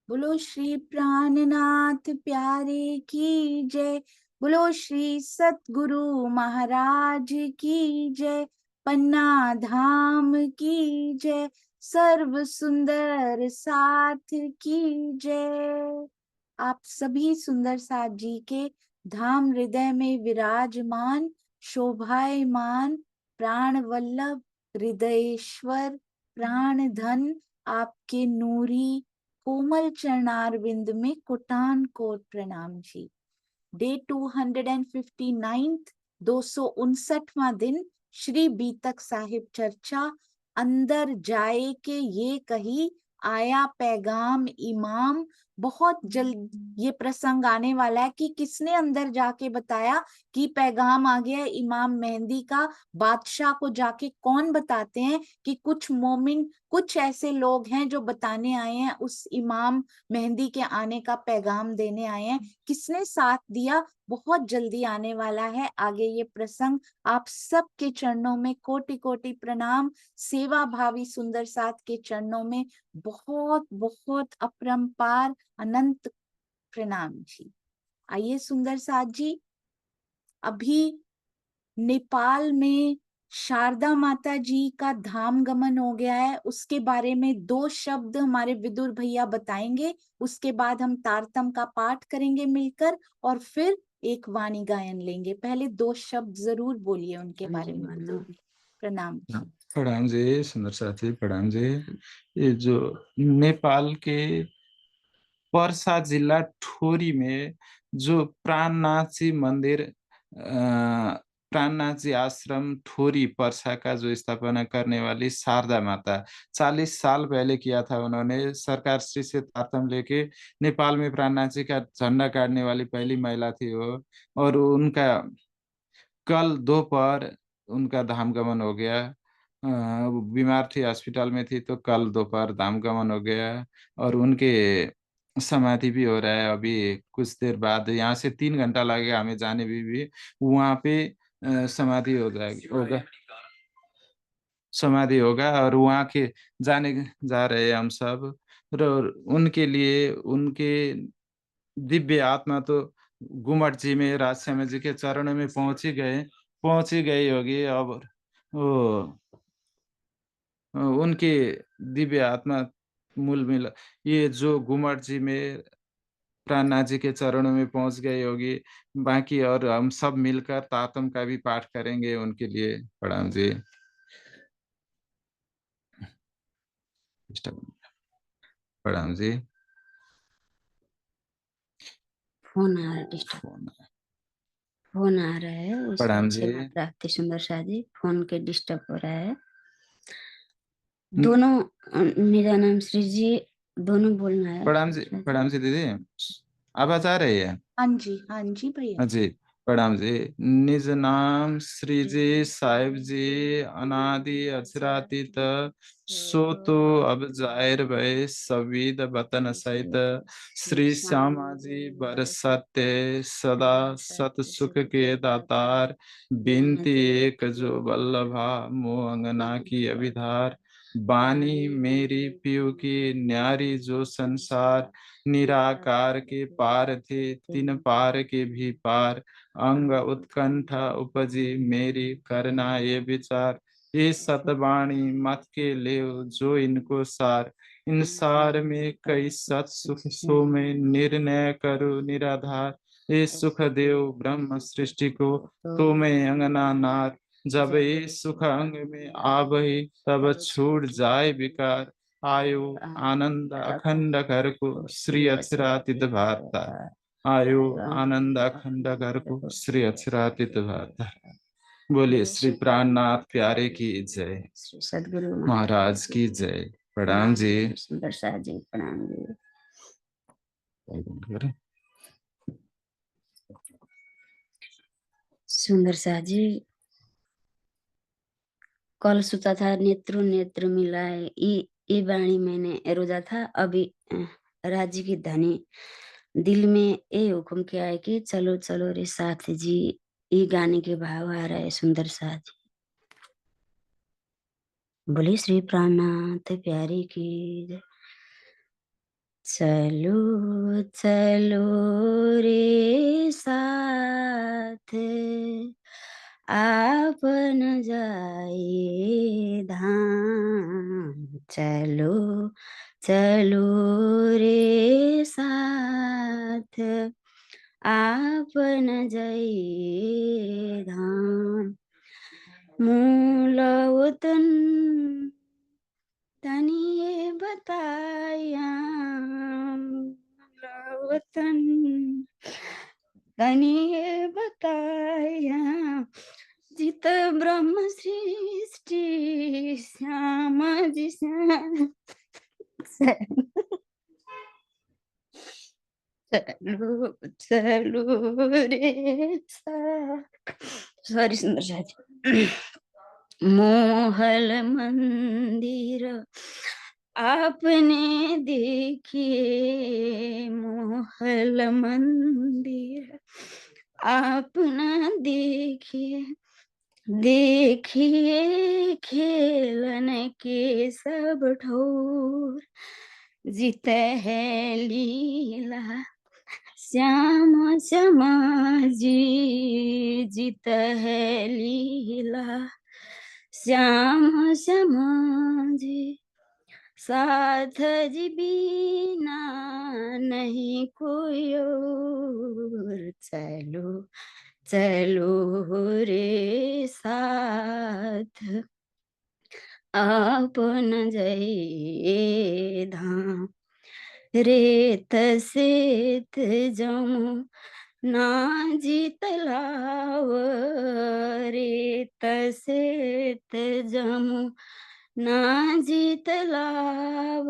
बोलो श्री प्राणनाथ प्यारे की जय। बोलो श्री सतगुरु महाराज की जय। पन्ना धाम की जय। सर्व सुंदर साथ की जय। आप सभी सुंदर साथ जी के धाम हृदय में विराजमान शोभायमान प्राण वल्लभ हृदयेश्वर प्राण धन आपके नूरी कोमल चरणार विंद में कोटान कोट प्रणाम जी। डे 259 259वां दिन श्री बीतक साहिब चर्चा। अंदर जाए के ये कही आया पैगाम इमाम। बहुत जल्द ये प्रसंग आने वाला है कि किसने अंदर जाके बताया कि पैगाम आ गया इमाम मेहंदी का। बादशाह को जाके कौन बताते हैं कि कुछ मोमिन कुछ ऐसे लोग हैं जो बताने आए हैं, उस इमाम मेहंदी के आने का पैगाम देने आए हैं। किसने साथ दिया? बहुत जल्दी आने वाला है आगे ये प्रसंग। आप सबके चरणों में कोटि कोटि प्रणाम। सेवा भावी सुंदर साथ के चरणों में बहुत बहुत अपरंपार अनंत प्रणाम जी। आइए सुंदर साथ जी, अभी नेपाल में शारदा माता जी का धाम गमन हो गया है, उसके बारे में 2 शब्द हमारे विदुर भैया बताएंगे। उसके बाद हम तारतम का पाठ करेंगे मिलकर और फिर एक वाणी गायन लेंगे। पहले 2 शब्द जरूर बोलिए उनके बारे में विदुर भैया। प्रणाम जी। प्रणाम जी सुंदर साथी, प्रणाम जी। ये जो नेपाल के पर्सा जिला ठोरी में जो प्राणनाथजी मंदिर, प्राणनाथजी आश्रम ठोरी पर्सा का जो स्थापना करने वाली शारदा माता 40 साल पहले किया था उन्होंने। सरकार श्री से तारतम लेके नेपाल में प्राणनाथजी का झंडा गाड़ने वाली पहली महिला थी वो। और उनका कल दोपहर उनका धाम गमन हो गया। वो बीमार थी, हॉस्पिटल में थी, तो कल दोपहर धाम गमन हो गया। और उनके समाधि भी हो रहा है अभी कुछ देर बाद। यहाँ से 3 घंटा लगेगा हमें जाने भी वहाँ पे समाधि हो जाएगी, होगा समाधि होगा। और वहाँ के जाने जा रहे हैं हम सब। और उनके लिए उनके दिव्य आत्मा तो गुम्मट जी में राजश्याम जी के चरणों में पहुंच ही गई होगी अब। वो उनकी दिव्य आत्मा मूल मिल ये जो गुम्मट जी में प्राणनाथ जी के चरणों में पहुंच गई होगी। बाकी और हम सब मिलकर तातम का भी पाठ करेंगे उनके लिए। प्रणाम जी। प्रणाम जी। फोन आ रहा है, डिस्टर्ब फोन आ रहा है प्रणाम उससे जी। मात्रा आरती सुंदर शाह जी, फोन के डिस्टर्ब हो रहा है। दोनों मेरा नाम श्री जी, दोनों बोलना है। प्रणाम जी दीदी, आवाज आ रही है? हाँ जी, हाँ जी भैया। हाँ जी। प्रणाम जी। निज नाम श्री जी साहिब जी अनादि अचरातीत सो तो अब जाहिर भय सविद वतन सहित श्री श्यामा जी बरसते सदा सत सुख के दातार बिनती एक जो वल्लभा मोह अंगना की अभिधार बानी मेरी पियू की न्यारी जो संसार निराकार के पार थे तीन पार के भी पार अंग उत्कंठा उपजी मेरी करना ये विचार ये सतवाणी मत के ले जो इनको सार इन सार में कई सत सुख सो में निर्णय करो निराधार ये सुख देव ब्रह्म सृष्टि को तो मैं अंगना नार जब ये सुख अंग में आवही तब छूट जाए विकार आयु आनंद अखंड घर को श्री अक्षरातीत भाता आयु आनंद अखंड घर को श्री अक्षरातीत भाता। बोलिए श्री प्राणनाथ प्यारे की जय, श्री सदगुरु महाराज की जय। प्रणाम जी। सुंदर शाह जी प्रणाम जी। सुंदर शाह जी, कल सुता था नेत्र नेत्र मिलाए, ये वाणी मैंने रोजा था। अभी राज्य की धनी दिल में ये हुक्म किया है कि चलो चलो रे साथ जी। ये गाने के भाव आ रहा है सुंदर शाह जी। बोले श्री प्राणनाथ प्यारी की जय। चलो चलो रे साथ, आप न जाइए धाम। चलो चलो रे साथ, आप न जाइए धाम। मूल वतन तनिए बताया, मूल वतन तनिए बताया, जित ब्रह्म सृष्टि श्याम जी श्याम। चलो चलो रे सॉरी सुंदर साथी। मोहल मंदिर आपने देखिए, मोहल मंदिर आपना देखिए, देखिए खेलन के सब ठोर, जित है लीला श्याम समाजी, जित है लीला श्याम समाजी। साथ जी बिना नहीं कोई और, चलो चलो रे साथ, आप न जाइए धाम। रेत सेत जमो ना जी तलाव, रेत सेत जमो ना जी तलाव,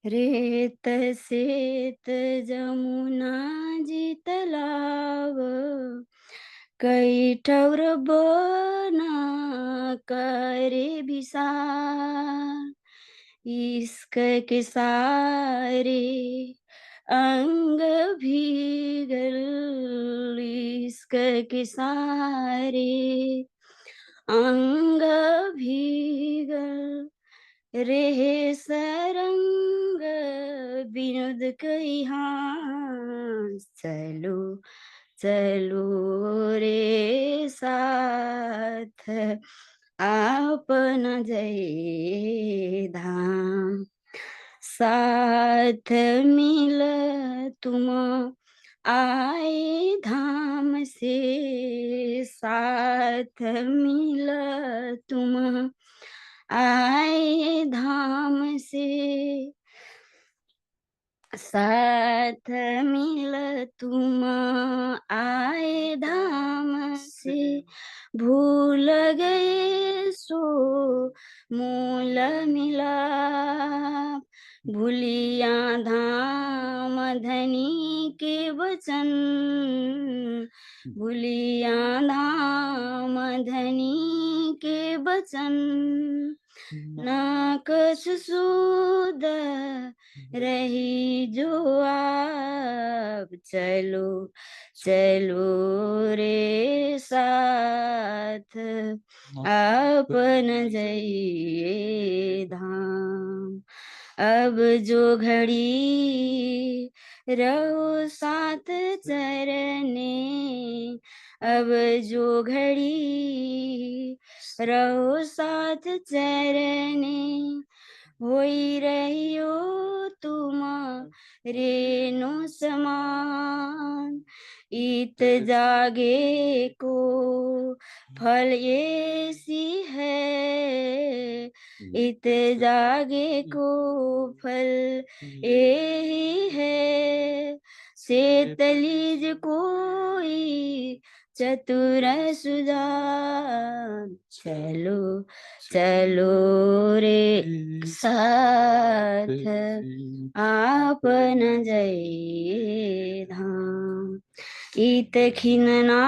रेत सेत जमुना जी तलाव। कई ठौर बना करे विसार, इश्क के सारे अंग भीगल, इश्क के सारे अंग भीगल। रे सरंग विनोद कई हास, चलो चलो रे साथ, आप न जाइए धाम। साथ मिल तुम आए धाम से, साथ मिल तुम आए धाम से, साथ मिल तुम आए धाम से। भूल गए सो मूल मिलाप, भूलिया धाम धनी के वचन, भूलिया धाम धनी के वचन। नाकस सूद रही जो आप, चलो चलो रे साथ, आप न जाइए धाम। अब जो घड़ी रहो साथ चरने, अब जो घड़ी रहो साथ चरने, होई रहियो तुम रेनो समान। इत जागे को फल ये सी है, इत जागे को फल यही है। सेतलीज कोई चतुर सुजान, चलो चलो रे साथ, आप न जाइए धाम। इत खिनना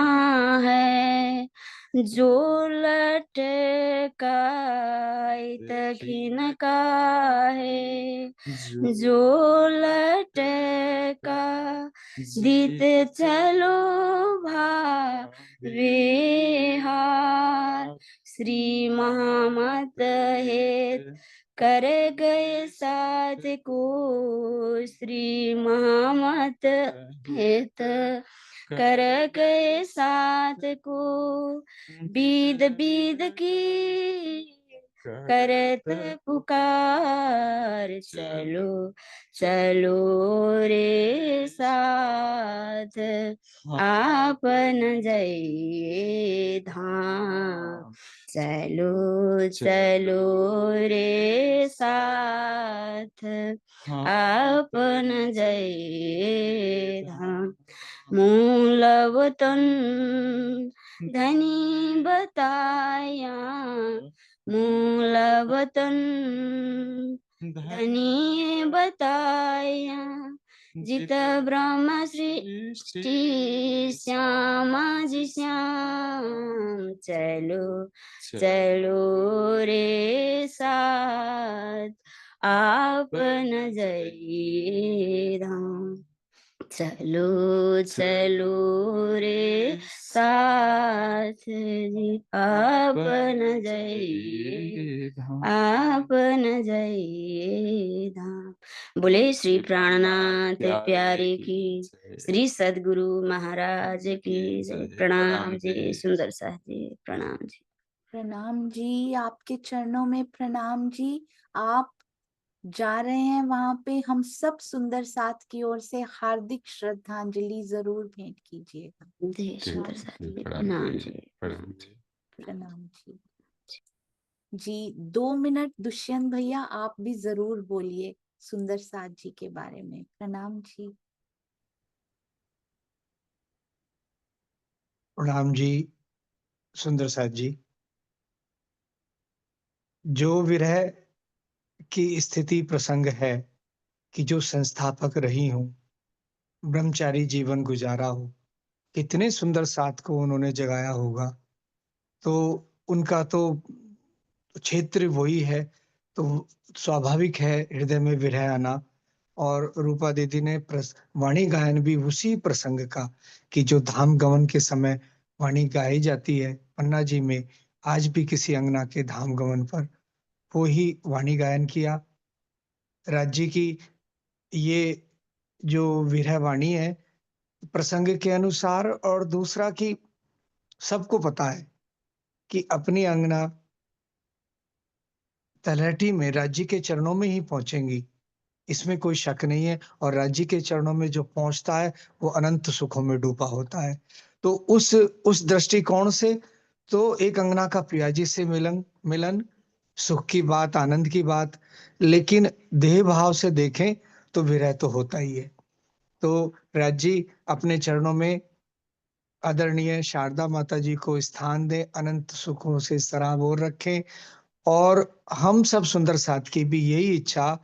है जो लटका, इत खिन का है जो लटका। दीत चलो भावे हार, श्री महामत है समेत कर गए साथ को श्री महामत हित कर गए साथ को बीद बीद की करत पुकार चलो चलो रे साथ आपन जय धाम चलो चलो रे साथ आपन जय धाम मूल वतन धनी बताया मूल वतन धनी बताया जित ब्रह्म सृष्टि श्यामा जी श्याम चलो चलो रे साथ आपन जय धाम चलो चलो रे साथ जी आपन जय आपन जय धाम। बोले श्री प्राणनाथ प्यारे की श्री सद्गुरु महाराज की जय। प्रणाम जी सुंदर साथ जी, प्रणाम जी। प्रणाम जी, आपके चरणों में प्रणाम जी। आप जा रहे हैं वहां पे, हम सब सुंदर साथ की ओर से हार्दिक श्रद्धांजलि जरूर भेंट कीजिएगा। जी सुंदर साथ जी, प्रणाम जी। प्रणाम जी। जी 2 मिनट दुष्यंत भैया आप भी जरूर बोलिए सुंदर साथ जी के बारे में। प्रणाम जी। प्रणाम जी सुंदर साथ जी। जो विरह की स्थिति प्रसंग है कि जो संस्थापक रही हूं, ब्रह्मचारी जीवन गुजारा हो, कितने सुंदर साथ को उन्होंने जगाया होगा, तो उनका तो क्षेत्र वही है, तो स्वाभाविक है हृदय में विरह आना। और रूपा दीदी ने वाणी गायन भी उसी प्रसंग का कि जो धाम गमन के समय वाणी गाई जाती है पन्ना जी में, आज भी किसी अंगना के धाम गमन पर वो ही वाणी गायन किया। राज्य की ये जो विरह वाणी है प्रसंग के अनुसार, और दूसरा कि सबको पता है कि अपनी अंगना तलहटी में राज्य के चरणों में ही पहुंचेंगी, इसमें कोई शक नहीं है। और राज्य के चरणों में जो पहुंचता है वो अनंत सुखों में डूबा होता है। तो उस दृष्टिकोण से तो एक अंगना का प्रियाजी से मिलन सुख की बात, आनंद की बात, लेकिन देह भाव से देखें तो विरह तो होता ही है। तो राज्य अपने चरणों में आदरणीय शारदा माता जी को स्थान दें, अनंत सुखों से सराबोर रखें। और हम सब सुंदर साथ की भी यही इच्छा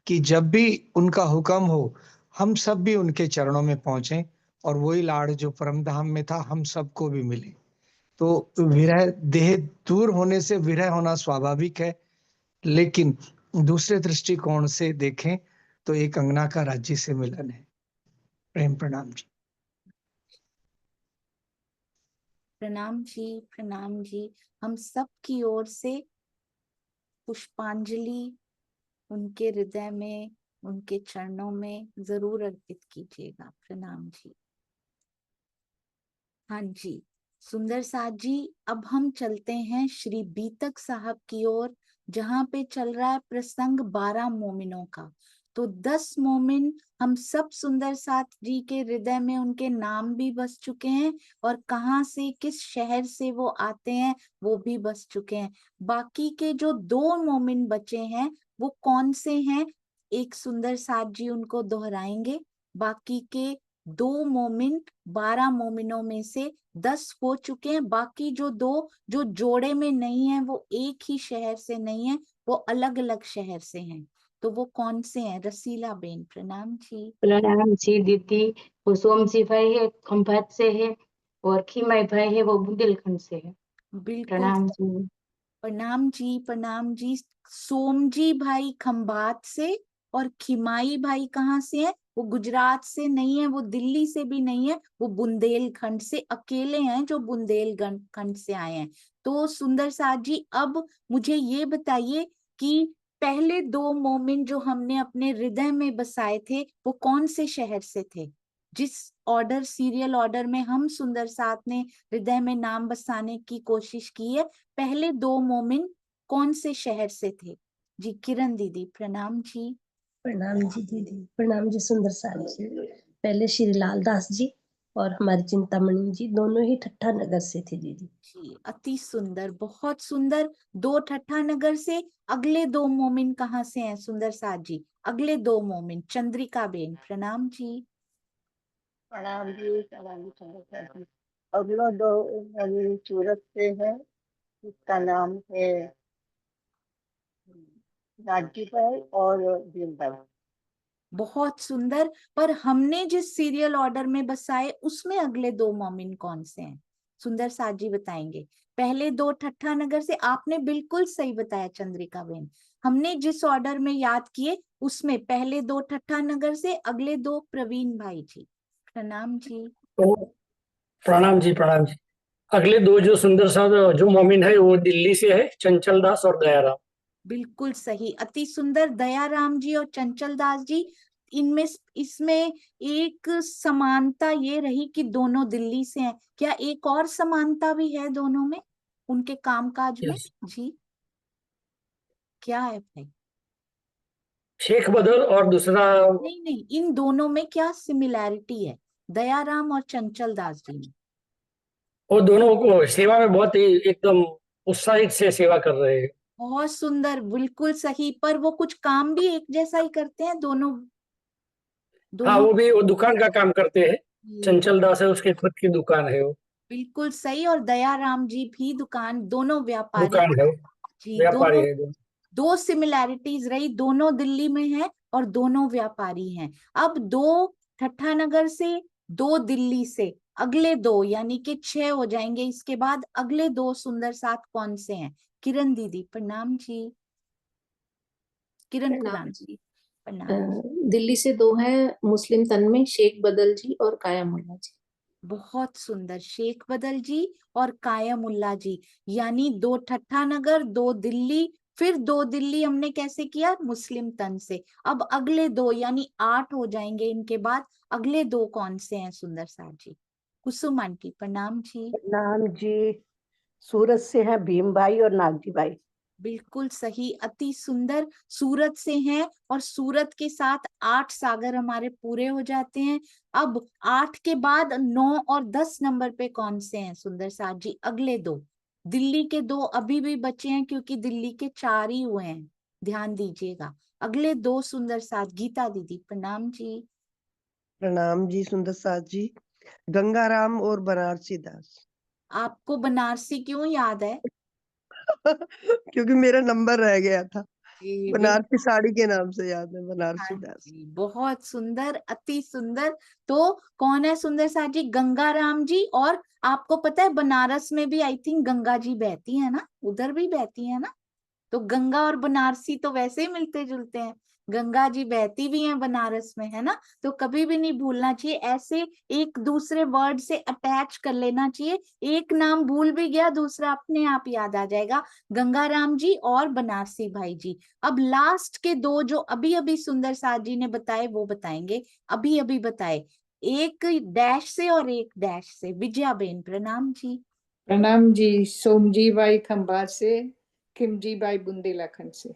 कि जब भी उनका हुक्म हो हम सब भी उनके चरणों में पहुंचें, और वही लाड़ जो परम धाम में था हम सबको भी मिले। तो विरह, देह दूर होने से विरह होना स्वाभाविक है, लेकिन दूसरे दृष्टिकोण से देखें तो एक अंगना का राज्य से मिलन है। प्रेम प्रणाम जी। प्रणाम जी, प्रणाम जी। हम सब की ओर से पुष्पांजलि उनके हृदय में, उनके चरणों में जरूर अर्पित कीजिएगा। प्रणाम जी। हाँ जी सुंदर साथ जी, अब हम चलते हैं श्री बीतक साहब की ओर, जहाँ पे चल रहा है प्रसंग 12 मोमिनों का। तो 10 मोमिन हम सब सुंदर साथ जी के हृदय में, उनके नाम भी बस चुके हैं और कहाँ से, किस शहर से वो आते हैं वो भी बस चुके हैं। बाकी के जो 2 मोमिन बचे हैं वो कौन से हैं, एक सुंदर साथ जी उनको दोहराएंगे। बाकी के 2 मोमिन 12 मोमिनों में से 10 हो चुके हैं। बाकी जो 2 जो जोड़े में नहीं है, वो एक ही शहर से नहीं है, वो अलग अलग शहर से हैं। तो वो कौन से हैं? रसीला बेन प्रणाम जी। प्रणाम जी दीदी। वो सोमजी भाई है खंभात से है, और खीमाई भाई है वो बुंदेलखंड से है। बिल्कुल प्रणाम जी। प्रणाम जी, प्रणाम जी। सोमजी भाई खंभात से और खिमाई भाई कहाँ से है? वो गुजरात से नहीं है, वो दिल्ली से भी नहीं है, वो बुंदेलखंड से अकेले हैं जो बुंदेलखंड से आए हैं। तो सुंदर साथ जी अब मुझे ये बताइए कि पहले 2 मोमिन जो हमने अपने हृदय में बसाए थे वो कौन से शहर से थे? जिस ऑर्डर, सीरियल ऑर्डर में हम सुंदर साथ ने हृदय में नाम बसाने की कोशिश की है, पहले 2 मोमिन कौन से शहर से थे? जी किरण दीदी प्रणाम जी। प्रणाम जी दीदी, प्रणाम जी सुंदर साहब जी। पहले श्री लाल दास जी और हमारी चिंतामणि जी दोनों ही ठट्ठा नगर से थे दीदी। जी अति सुंदर, बहुत सुंदर। 2 ठट्ठा नगर से। अगले 2 मोमिन कहाँ से हैं सुंदर साथ जी? अगले 2 मोमिन चंद्रिका बेन प्रणाम जी। प्रणाम जी, प्रणाम चंद्रिका जी। अगला 2 मोमिन सूरत से है, इसका नाम है नाजी भाई और भीम भाई। बहुत सुंदर। पर हमने जिस सीरियल ऑर्डर में बसाए उसमें अगले 2 मोमिन कौन से हैं? सुंदर साथ जी बताएंगे। पहले 2 ठट्ठा नगर से, आपने बिल्कुल सही बताया चंद्रिका बेन। हमने जिस ऑर्डर में याद किए उसमें पहले 2 ठट्ठा नगर से, अगले 2 प्रवीण भाई जी प्रणाम जी। तो प्रणाम जी, प्रणाम जी। अगले 2 जो सुंदर साहब जो मोमिन है वो दिल्ली से है, चंचल दास और दयाराम। बिल्कुल सही, अति सुंदर। दयाराम जी और चंचल दास जी, इनमें इसमें एक समानता ये रही कि दोनों दिल्ली से हैं। क्या एक और समानता भी है दोनों में, उनके कामकाज में? यस। जी क्या है भाई? शेख बदर और दूसरा नहीं नहीं, इन दोनों में क्या सिमिलैरिटी है दयाराम और चंचल दास जी में? वो दोनों को सेवा में बहुत ही एकदम उत्साहित से सेवा कर रहे हैं। बहुत सुंदर, बिल्कुल सही। पर वो कुछ काम भी एक जैसा ही करते हैं दोनों हाँ, दोनों? वो दुकान का काम करते हैं। ये चंचल दास है, उसकी खुद की दुकान है, वो बिल्कुल सही। और दयाराम जी भी दुकान, दोनों व्यापारी दुकान है, जी। व्यापारी दोनों है दोनों। 2 सिमिलैरिटीज रही, दोनों दिल्ली में हैं और दोनों व्यापारी हैं। अब 2 ठट्ठा नगर से, 2 दिल्ली से, अगले 2 यानी कि 6 हो जाएंगे। इसके बाद अगले 2 सुंदर साथ कौन से हैं? किरण दीदी प्रणाम जी। किरण प्रणाम खुराना जी। प्रणाम। दिल्ली से 2 हैं मुस्लिम तन में, शेख बदल जी और काया मुल्ला जी। बहुत सुंदर, शेख बदल जी और कायमुल्ला जी। यानी 2 ठट्ठा नगर, 2 दिल्ली, फिर 2 दिल्ली हमने कैसे किया? मुस्लिम तन से। अब अगले 2 यानी 8 हो जाएंगे। इनके बाद अगले 2 कौन से हैं सुंदर साथ जी? कुसुम आंटी प्रणाम जी। प्रणाम जी, सूरत से हैं भीम भाई और नागजी भाई। बिल्कुल सही, अति सुंदर। सूरत से हैं और सूरत के साथ 8 सागर हमारे पूरे हो जाते हैं। अब 8 के बाद 9 और 10 नंबर पे कौन से हैं सुंदर साथ जी? अगले 2। दिल्ली के 2 अभी भी बचे हैं क्योंकि दिल्ली के 4 ही हुए हैं, ध्यान दीजिएगा। अगले 2 सुंदर साथ, गीता दीदी प्रणाम जी। प्रणाम जी सुंदर साथ जी, गंगाराम और बनारसी दास। आपको बनारसी क्यों याद है? क्योंकि मेरा नंबर रह गया था, जी बनारसी साड़ी के नाम से याद है, बनारसी हाँ दास। जी, बहुत सुंदर, अति सुंदर। तो कौन है सुंदर साथ जी? गंगाराम जी। और आपको पता है बनारस में भी आई थिंक गंगा जी बहती है ना, उधर भी बहती है ना? तो गंगा और बनारसी तो वैसे ही मिलते जुलते हैं। गंगा जी बहती भी हैं बनारस में, है ना? तो कभी भी नहीं भूलना चाहिए, ऐसे एक दूसरे वर्ड से अटैच कर लेना चाहिए। एक नाम भूल भी गया, दूसरा अपने आप याद आ जाएगा। गंगाराम जी और बनारसी भाई जी। अब लास्ट के 2 जो अभी अभी सुंदर साथ जी ने बताए वो बताएंगे, अभी अभी बताए। एक डैश से और एक डैश से। विजया बेन प्रणाम जी। प्रणाम जी, सोमजी भाई खंभात से, खिमजी भाई बुंदेलखंड से।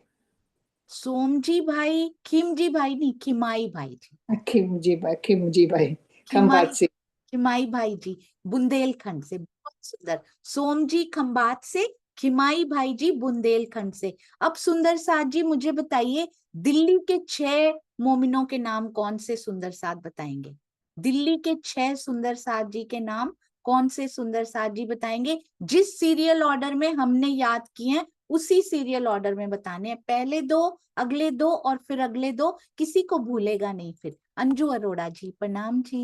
सोमजी भाई, खिमजी भाई नहीं, खिमाई भाई जी। खिमजी भाई खिमाई, खंभात से। खिमाई भाई जी बुंदेलखंड से। बहुत सुंदर। सोमजी खंबात से, खिमाई भाई जी बुंदेलखंड से। अब सुंदर साथ जी मुझे बताइए, दिल्ली के 6 मोमिनों के नाम कौन से सुंदर साथ बताएंगे? दिल्ली के 6 सुंदर साथ जी के नाम कौन से सुंदर साथ जी बताएंगे? जिस सीरियल ऑर्डर में हमने याद किए हैं उसी सीरियल ऑर्डर में बताने हैं। पहले 2, अगले 2 और फिर अगले 2, किसी को भूलेगा नहीं फिर। अंजू अरोड़ा जी प्रणाम जी।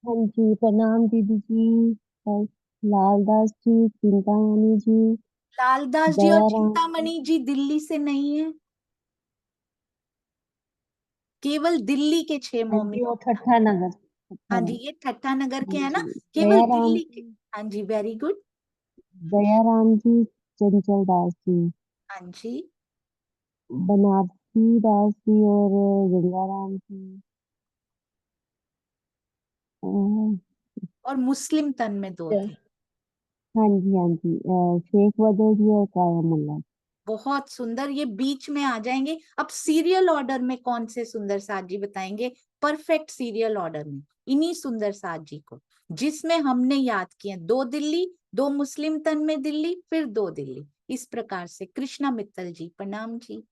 हाँ जी, प्रणाम दीदी जी। और लालदास जी, चिंतामणि जी, लालदास जी और दयाराम चिंतामणि जी दिल्ली से नहीं है, केवल दिल्ली के 6 हाँ जी, मोमिनों और के नाम। ठट्ठा नगर। हाँ हाँ जी, ये ठट्टा नगर के हाँ है ना, जी, केवल दयाराम दिल्ली के। जी, हाँ जी, वेरी गुड। दयाराम जी, चंचल दास जी। हाँ जी, बनारसी दास जी और गंगाराम जी। और मुस्लिम तन में दो थे। हाँ जी हाँ जी, शेख बदर जी और कायमुल्ला। बहुत सुंदर, ये बीच में आ जाएंगे। अब सीरियल ऑर्डर में कौन से सुंदर साथ जी बताएंगे? परफेक्ट सीरियल ऑर्डर में इन्हीं सुंदर साथ जी को, जिसमें हमने याद किए 2 दिल्ली, 2 मुस्लिम तन में दिल्ली, फिर 2 दिल्ली, इस प्रकार से। कृष्णा मित्तल जी प्रणाम जी।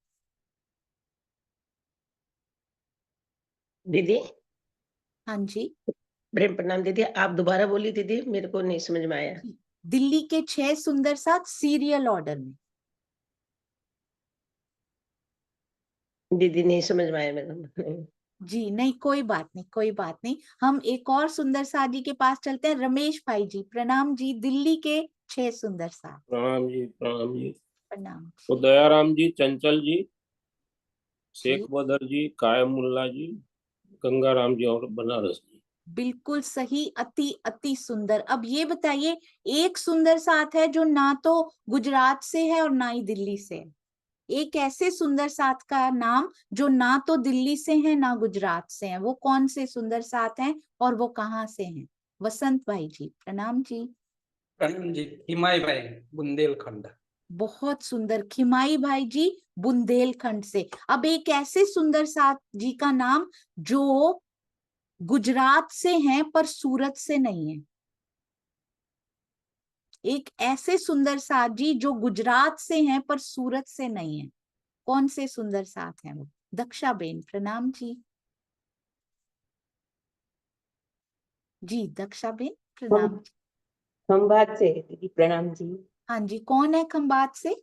दीदी हाँ जी। प्रेम प्रणाम दीदी, आप दोबारा बोली दीदी, मेरे को नहीं समझ में आया। दिल्ली के 6 सुंदर साथ सीरियल ऑर्डर में। दीदी नहीं समझ में आया मेरे को। जी नहीं, कोई बात नहीं, कोई बात नहीं। हम एक और सुंदर साथ जी के पास चलते हैं। रमेश भाई जी प्रणाम जी। दिल्ली के 6 सुंदर साथ। प्रणाम जी, प्रणाम जी। प्रणाम। तो दयाराम जी, चंचल जी, शेख जी बदर जी, कायमुल्ला जी, गंगाराम जी और बनारस जी। बिल्कुल सही, अति अति सुंदर। अब ये बताइए, एक सुंदर साथ है जो ना तो गुजरात से है और ना ही दिल्ली से है। एक ऐसे सुंदर साथ का नाम जो ना तो दिल्ली से है ना गुजरात से है, वो कौन से सुंदर साथ हैं और वो कहाँ से हैं? वसंत भाई जी प्रणाम जी। प्रणाम जी, हिमाई भाई, बुंदेलखंड। बहुत सुंदर, खिमाई भाई जी बुंदेलखंड से। अब एक ऐसे सुंदर साथ जी का नाम जो गुजरात से हैं पर सूरत से नहीं है। एक ऐसे सुंदर साथ जी जो गुजरात से हैं पर सूरत से नहीं है। कौन से सुंदर साथ हैं वो? दक्षा बेन प्रणाम जी। जी दक्षा बेन प्रणाम जी। खंभात से दीदी प्रणाम जी। हाँ जी, कौन है खंबात से?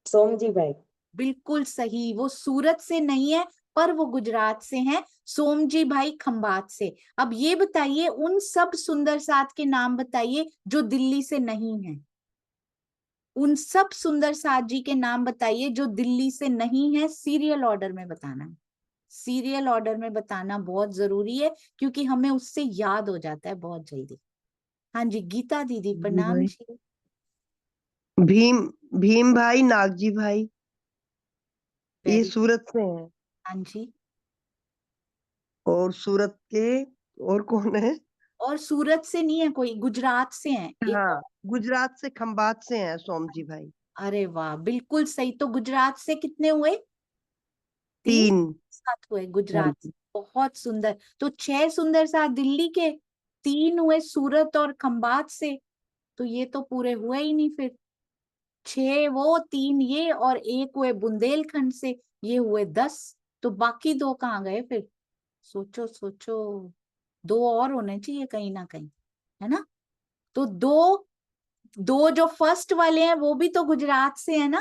सोमजी भाई। बिल्कुल सही, वो सूरत से नहीं है पर वो गुजरात से हैं। सोमजी भाई खंबात से। अब ये बताइए, उन सब सुंदर साथ के नाम बताइए जो दिल्ली से नहीं है। उन सब सुंदर साथ जी के नाम बताइए जो दिल्ली से नहीं है। सीरियल ऑर्डर में बताना है। सीरियल ऑर्डर में बताना बहुत जरूरी है, क्योंकि हमें उससे याद हो जाता है बहुत जल्दी। हाँ जी, गीता दीदी प्रणाम जी। भीम भीम भाई, नागजी भाई, ये वेरी। सूरत से हैं। हाँ जी। और सूरत के और कौन है? और सूरत से नहीं है कोई, गुजरात से हैं एक हाँ, और। गुजरात से खंबात से हैं सोमजी भाई। अरे वाह, बिल्कुल सही। तो गुजरात से कितने हुए? 3 3। साथ हुए हाँ गुजरात से। जी। बहुत सुंदर। तो 6 सुंदर साथ दिल्ली के, 3 हुए सूरत और खंबात से। तो ये तो पूरे हुए ही नहीं फिर। 6 वो, 3 ये और 1 हुए बुंदेलखंड से। ये हुए 10। तो बाकी 2 कहाँ गए फिर? सोचो सोचो। 2 और होने चाहिए कहीं ना कहीं, है ना? तो 2 2 जो फर्स्ट वाले हैं वो भी तो गुजरात से है ना।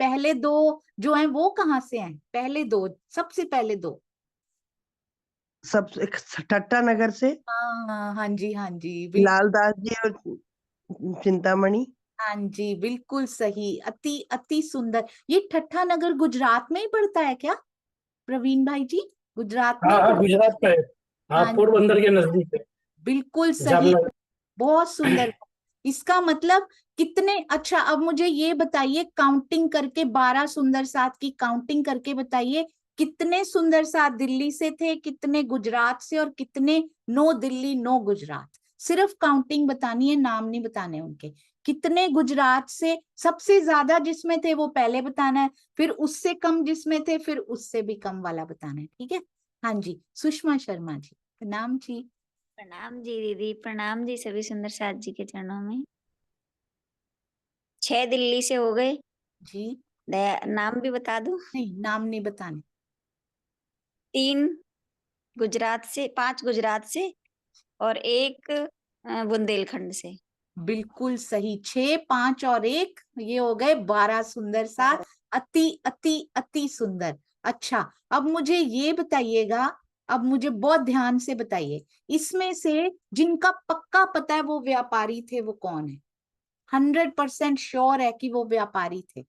पहले 2 जो हैं वो कहाँ से हैं? पहले 2, सबसे पहले 2। सब ठट्टा नगर से हाँ हाँ जी, हाँ जी बिल्कुल। लालदास जी और चिंतामणि। हाँ जी बिल्कुल सही, अति अति सुंदर। ये ठट्ठा नगर गुजरात में ही पड़ता है क्या प्रवीण भाई जी? गुजरात में हाँ ही हाँ, पड़ता गुजरात का है। हाँ, है? हाँ पोरबंदर के नजदीक है, बिल्कुल सही, जामनगर। बहुत सुंदर। इसका मतलब कितने, अच्छा अब मुझे ये बताइए, काउंटिंग करके 12 सुंदर साथ की काउंटिंग करके बताइए, कितने सुंदर साथ दिल्ली से थे, कितने गुजरात से, और कितने नो दिल्ली नो गुजरात? सिर्फ काउंटिंग बतानी है, नाम नहीं बताने उनके। कितने गुजरात से सबसे ज्यादा जिसमें थे वो पहले बताना है, फिर उससे कम जिसमें थे, फिर उससे भी कम वाला बताना है, ठीक है? हाँ जी, सुषमा शर्मा जी प्रणाम जी। प्रणाम जी दीदी, प्रणाम जी सभी सुंदर साथ जी के चरणों में। 6 दिल्ली से हो गए जी नाम भी बता दूं? नहीं, नाम नहीं बताने। 3 गुजरात से, 5 गुजरात से और 1 बुंदेलखंड से। बिल्कुल सही, 6, 5 और 1, ये हो गए 12 सुंदर साथ। अति अति अति सुंदर। अच्छा, अब मुझे ये बताइएगा, अब मुझे बहुत ध्यान से बताइए, इसमें से जिनका पक्का पता है वो व्यापारी थे, वो कौन है? 100% श्योर है कि वो व्यापारी थे।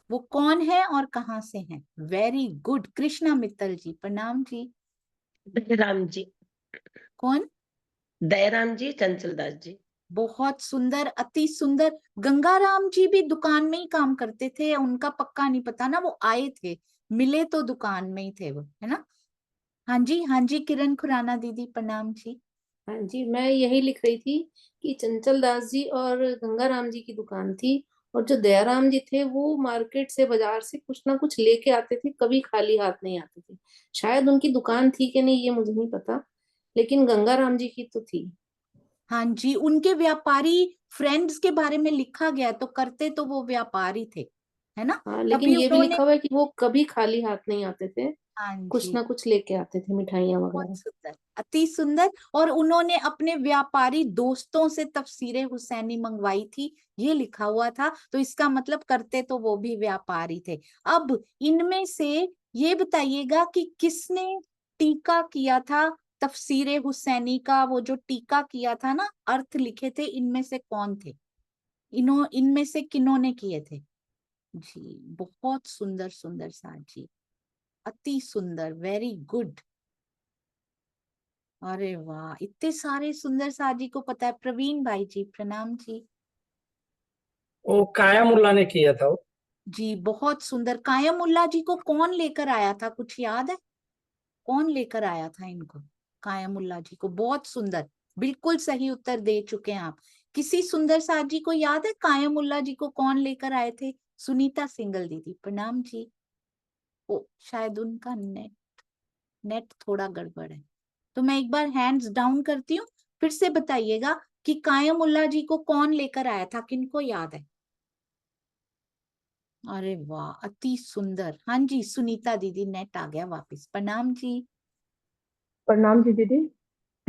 वो कौन है और कहाँ से हैं? वेरी गुड, कृष्णा मित्तल जी प्रणाम जी। दयाराम जी। कौन? दयाराम जी, चंचल दास जी। बहुत सुंदर, अति सुंदर। गंगाराम जी भी दुकान में ही काम करते थे, उनका पक्का नहीं पता ना, वो आए थे, मिले तो दुकान में ही थे वो, है ना? हाँ जी, हाँ जी, किरण खुराना दीदी प्रणाम जी। हाँ जी, मैं यही लिख रही थी कि चंचल दास जी और गंगाराम जी की दुकान थी, और जो दयाराम जी थे वो मार्केट से, बाजार से कुछ ना कुछ लेके आते थे, कभी खाली हाथ नहीं आते थे। शायद उनकी दुकान थी कि नहीं ये मुझे नहीं पता, लेकिन गंगाराम जी की तो थी। हाँ जी, उनके व्यापारी फ्रेंड्स के बारे में लिखा गया, तो करते तो वो व्यापारी थे, है ना? हाँ, लेकिन तभी ये भी उन्होंने, लिखा हुआ है कि वो कभी खाली हाथ नहीं आते थे, हाँ कुछ जी, ना कुछ लेके आते थे, मिठाइयाँ बहुत वगैरह। सुंदर, अति सुंदर। और उन्होंने अपने व्यापारी दोस्तों से तफसीरे हुसैनी मंगवाई थी, ये लिखा हुआ था, तो इसका मतलब करते तो वो भी व्यापारी थे। अब इनमें से ये बताइएगा कि किसने टीका किया था तफसीरे हुसैनी का, वो जो टीका किया था ना, अर्थ लिखे थे, इनमें से कौन थे? इनमें से किन्होंने किए थे? जी, बहुत सुंदर सुंदर साथ जी, अति सुंदर, वेरी गुड। अरे वाह, इतने सारे सुंदर साथ जी को पता है। प्रवीण भाई जी प्रणाम जी। वो कायामुल्ला ने किया था वो। जी, बहुत सुंदर। कायमुल्ला जी को कौन लेकर आया था, कुछ याद है? कौन लेकर आया था इनको? कायमुल्ला जी को, बहुत सुंदर, बिल्कुल सही उत्तर दे चुके हैं आप। किसी सुंदर साथ जी को याद है कायमुल्ला जी को कौन लेकर आए थे? सुनीता सिंगल दीदी प्रणाम जी। ओ, शायद उनका नेट थोड़ा गड़बड़ है, तो मैं एक बार हैंड्स डाउन करती हूँ, फिर से बताइएगा कि कायमुल्ला जी को कौन लेकर आया था, किनको याद है? अरे वाह, अति सुंदर। हाँ जी, सुनीता दीदी, नेट आ गया वापस, प्रणाम जी। प्रणाम जी दीदी,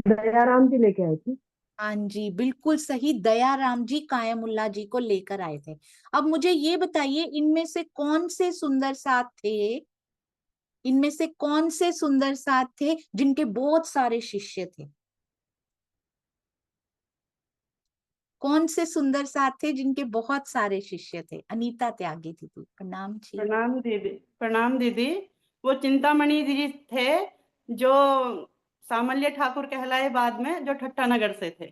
दयाराम जी लेके आए थे। हाँ जी, बिल्कुल सही, दयाराम जी कायमुल्ला जी को लेकर आए थे। अब मुझे ये बताइए, इनमें से कौन से सुंदर साथ थे, इनमें से कौन से सुंदर साथ थे जिनके बहुत सारे शिष्य थे? कौन से सुंदर साथ थे जिनके बहुत सारे शिष्य थे? अनीता त्यागी दीदी प्रणाम जी। प्रणाम दीदी, प्रणाम दीदी। वो चिंतामणि जी थे जो सामल्य ठाकुर कहलाए बाद में, जो ठट्टा नगर से थे।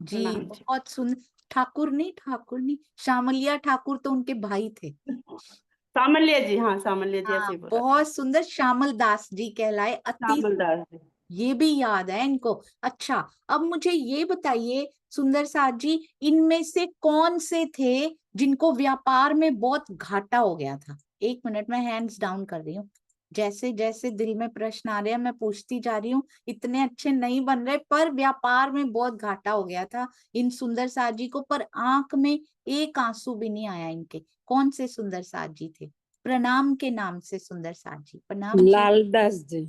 जी, प्रणाम जी। बहुत सुंदर। ठाकुर नहीं, श्यामलिया ठाकुर तो उनके भाई थे। सामल्य जी, हाँ सामल्य जी, हाँ, ऐसे ही बोला। बहुत सुंदर, श्यामल दास जी कहलाए, अति श्यामलदास जी। ये भी याद है इनको। अच्छा, अब मुझे ये बताइए सुंदर साथ जी, इनमें से कौन से थे जिनको व्यापार में बहुत घाटा हो गया था? एक मिनट में हैंड्स डाउन कर रही हूँ, जैसे जैसे दिल में प्रश्न आ रहे हैं मैं पूछती जा रही हूँ। इतने अच्छे नहीं बन रहे, पर व्यापार में बहुत घाटा हो गया था इन सुंदर साथ जी को, पर आंख में एक आंसू भी नहीं आया इनके। कौन से सुंदर साथ जी थे? प्रणाम के नाम से सुंदर साथ जी, प्रणाम जी। लालदास जी।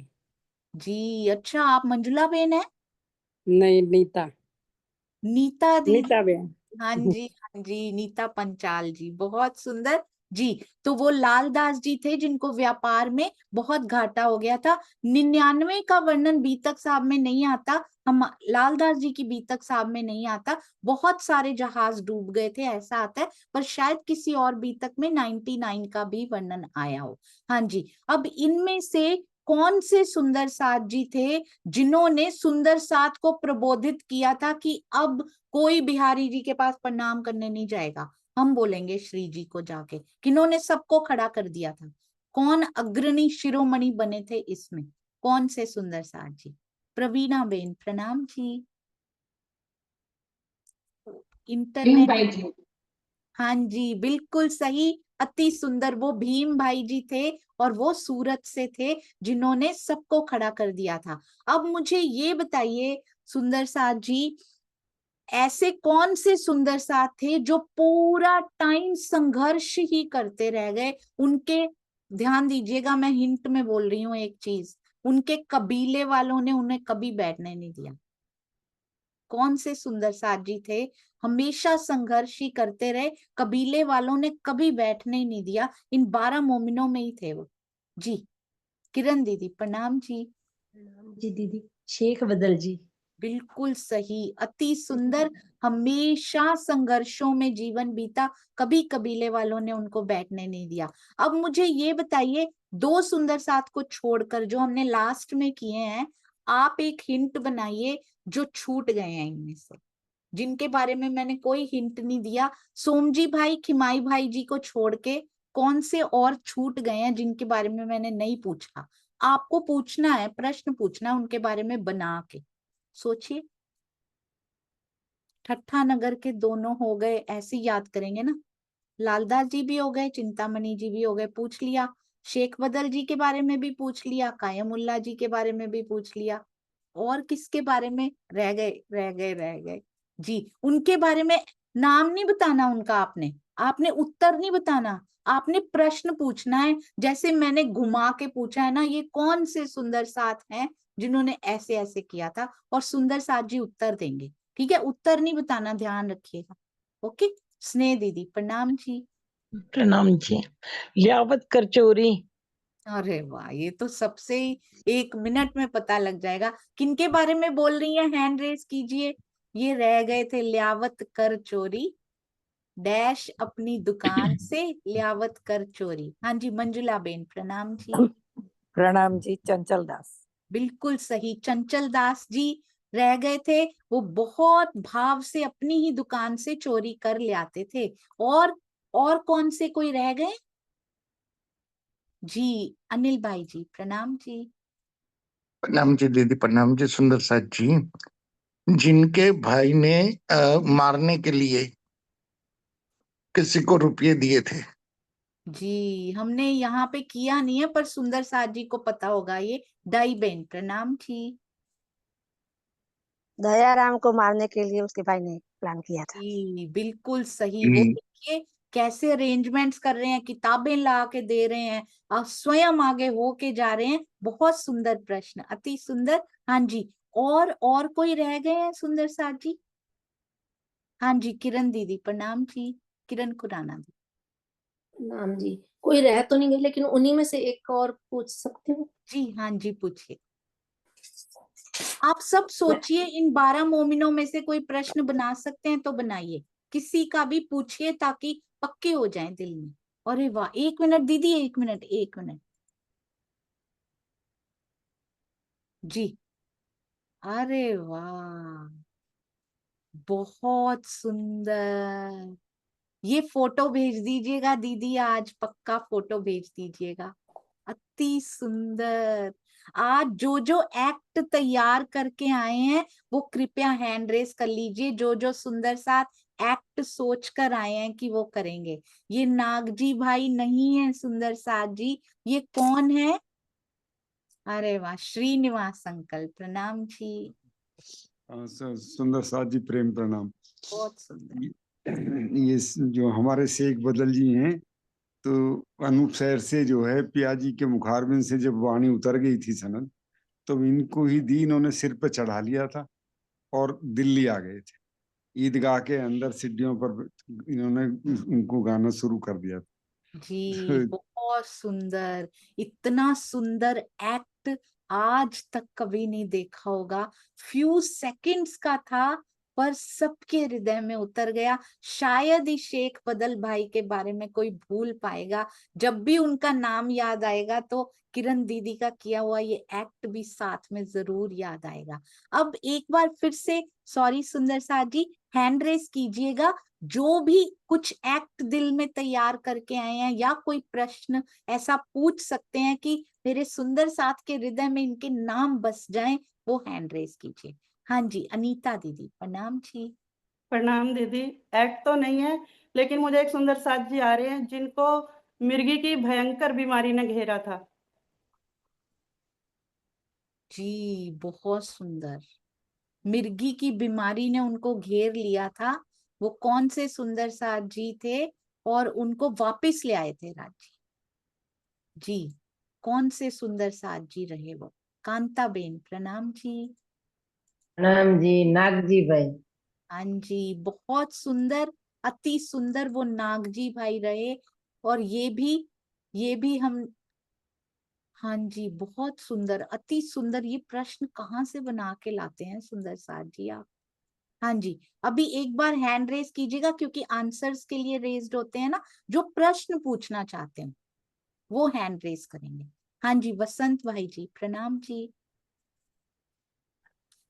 जी, अच्छा, आप मंजुला बेन है? नहीं, नीता। नीता दीदी, नीता बेन। हाँ जी, हाँ जी, नीता पंचाल जी, बहुत सुंदर जी। तो वो लालदास जी थे जिनको व्यापार में बहुत घाटा हो गया था। 99 का वर्णन बीतक साहब में नहीं आता, हम लालदास जी की बीतक साहब में नहीं आता। बहुत सारे जहाज डूब गए थे ऐसा आता है, पर शायद किसी और बीतक में 99 का भी वर्णन आया हो। हाँ जी, अब इनमें से कौन से सुंदर साथ जी थे जिन्होंने सुंदर साथ को प्रबोधित किया था कि अब कोई बिहारी जी के पास प्रणाम करने नहीं जाएगा, हम बोलेंगे श्री जी को जाके? किन्होंने सबको खड़ा कर दिया था? कौन अग्रणी शिरोमणि बने थे इसमें? कौन से सुंदर साथ जी? प्रवीणा बेन प्रणाम जी। भीम भाई इंटरनेट, जी। हाँ जी, बिल्कुल सही, अति सुंदर, वो भीम भाई जी थे, और वो सूरत से थे जिन्होंने सबको खड़ा कर दिया था। अब मुझे ये बताइए सुंदर साथ जी, ऐसे कौन से सुंदर साथ थे जो पूरा टाइम संघर्ष ही करते रह गए? उनके, ध्यान दीजिएगा, मैं हिंट में बोल रही हूँ एक चीज, उनके कबीले वालों ने उन्हें कभी बैठने नहीं दिया। कौन से सुंदर साथ जी थे, हमेशा संघर्ष ही करते रहे, कबीले वालों ने कभी बैठने ही नहीं दिया? इन 12 मोमिनों में ही थे वो। जी, किरण दीदी प्रणाम जी। प्रणाम जी दीदी, शेख बदल जी। बिल्कुल सही, अति सुंदर, हमेशा संघर्षों में जीवन बीता, कभी कबीले वालों ने उनको बैठने नहीं दिया। अब मुझे ये बताइए, 2 सुंदर साथ को छोड़कर जो हमने लास्ट में किए हैं, आप एक हिंट बनाइए जो छूट गए हैं इनमें से। जिनके बारे में मैंने कोई हिंट नहीं दिया। सोमजी भाई, खिमाई भाई जी को छोड़ के कौन से और छूट गए हैं जिनके बारे में मैंने नहीं पूछा? आपको पूछना है, प्रश्न पूछना है उनके बारे में बना के। सोचिए, ठट्ठा नगर के दोनों हो गए, ऐसे याद करेंगे ना। लालदास जी भी हो गए, चिंतामणि जी भी हो गए, पूछ लिया। शेख बदल जी के बारे में भी पूछ लिया, कायमुल्ला जी के बारे में भी पूछ लिया। और किसके बारे में रह गए जी? उनके बारे में नाम नहीं बताना उनका, आपने उत्तर नहीं बताना, आपने प्रश्न पूछना है। जैसे मैंने घुमा के पूछा है ना, ये कौन से सुंदर साथ हैं जिन्होंने ऐसे ऐसे किया था, और सुंदर साथ जी उत्तर देंगे। ठीक है, उत्तर नहीं बताना, ध्यान रखिएगा। ओके। स्नेह दीदी प्रणाम जी। प्रणाम जी। लियावत करचोरी। अरे वाह, ये तो सबसे ही 1 मिनट में पता लग जाएगा। किनके बारे में बोल रही है? हैंड रेस कीजिए। ये रह गए थे लियावत कर चोरी डैश अपनी दुकान से लियावत कर चोरी। हाँ जी, मंजुला बेन प्रणाम जी। प्रणाम जी। चंचल दास। बिल्कुल सही, चंचल दास जी रह गए थे। वो बहुत भाव से अपनी ही दुकान से चोरी कर ले आते थे। और कौन से कोई रह गए जी? अनिल भाई जी प्रणाम जी। प्रणाम जी दीदी, प्रणाम जी सुंदर साथ जी। जिनके भाई ने मारने के लिए किसी को रुपये दिए थे। जी, हमने यहाँ पे किया नहीं है, पर सुंदर साथ जी को पता होगा ये। दाई बेन प्रणाम जी। दयाराम को मारने के लिए उसके भाई ने प्लान किया था। जी बिल्कुल सही। वो देखिए कैसे अरेंजमेंट्स कर रहे हैं, किताबें ला के दे रहे हैं, और स्वयं आगे होके जा रहे हैं। बहुत सुंदर प्रश्न, अति सुंदर। हाँ जी, और कोई रह गए हैं सुंदर साथ जी? हाँ जी, किरण दीदी प्रणाम जी। किरण खुराना दी नाम जी, कोई रह तो नहीं गए, लेकिन उन्हीं में से एक और पूछ सकती हूँ? जी। हाँ जी, पूछिए। आप सब सोचिए, इन 12 मोमिनों में से कोई प्रश्न बना सकते हैं तो बनाइए, किसी का भी पूछिए ताकि पक्के हो जाएं दिल में। अरे वाह, 1 मिनट दीदी, 1 मिनट जी। अरे वाह, बहुत सुंदर। ये फोटो भेज दीजिएगा दीदी, आज पक्का फोटो भेज दीजिएगा। अति सुंदर। आज जो एक्ट तैयार करके आए हैं वो कृपया हैंड रेस कर लीजिए। जो सुंदर साथ एक्ट सोच कर आए हैं कि वो करेंगे। ये नागजी भाई नहीं है सुंदर साथ जी, ये कौन है? अरे वाह, श्रीनिवास अंकल प्रणाम जी। सुंदर साथ जी प्रेम प्रणाम। बहुत सुंदर। ये जो हमारे शेख बदल जी हैं, तो अनूप शहर से जो है पियाजी के मुखारबिन से जब वाणी उतर गई थी सनद, तो इनको ही दी, इन्होंने सिर पे चढ़ा लिया था और दिल्ली आ गए थे। ईदगाह के अंदर सीढ़ियों पर इन्होंने उनको गाना शुरू कर दिया था। जी बहुत सुंदर। इतना सुंदर एक्ट आज तक कभी नहीं देखा होगा। फ्यू सेकंड्स का था, पर सबके हृदय में उतर गया। शायद ही शेख बदल भाई के बारे में कोई भूल पाएगा। जब भी उनका नाम याद आएगा तो किरण दीदी का किया हुआ ये एक्ट भी साथ में जरूर याद आएगा। अब एक बार फिर से, सॉरी सुंदर साथ जी, हैंड रेस कीजिएगा। जो भी कुछ एक्ट दिल में तैयार करके आए हैं या कोई प्रश्न ऐसा पूछ सकते हैं कि मेरे सुंदर साथ के हृदय में इनके नाम बस जाएं, वो हैंड रेस कीजिए। हाँ जी, अनीता दीदी प्रणाम जी। प्रणाम दीदी। एक्ट तो नहीं है, लेकिन मुझे एक सुंदर साथ जी आ रहे हैं जिनको मिर्गी की भयंकर बीमारी ने घेरा था। जी बहुत सुंदर। मिर्गी की बीमारी ने उनको घेर लिया था। वो कौन से सुंदर साथ जी थे और उनको वापस ले आए थे राज्य? जी कौन से सुंदर साथ जी रहे वो? कांता बेन प्रणाम जी। प्रणाम जी। नागजी भाई। हाँ जी, बहुत सुंदर, अति सुंदर वो नागजी भाई रहे। और ये भी हम, हाँ जी बहुत सुंदर, अति सुंदर। ये प्रश्न कहाँ से बना के लाते हैं सुंदर साथ जी आप? हाँ जी, अभी एक बार हैंड रेस कीजिएगा, क्योंकि आंसर्स के लिए रेज्ड होते हैं ना। जो प्रश्न पूछना चाहते हैं वो हैंड रेस करेंगे। हाँ जी, वसंत भाई जी प्रणाम जी।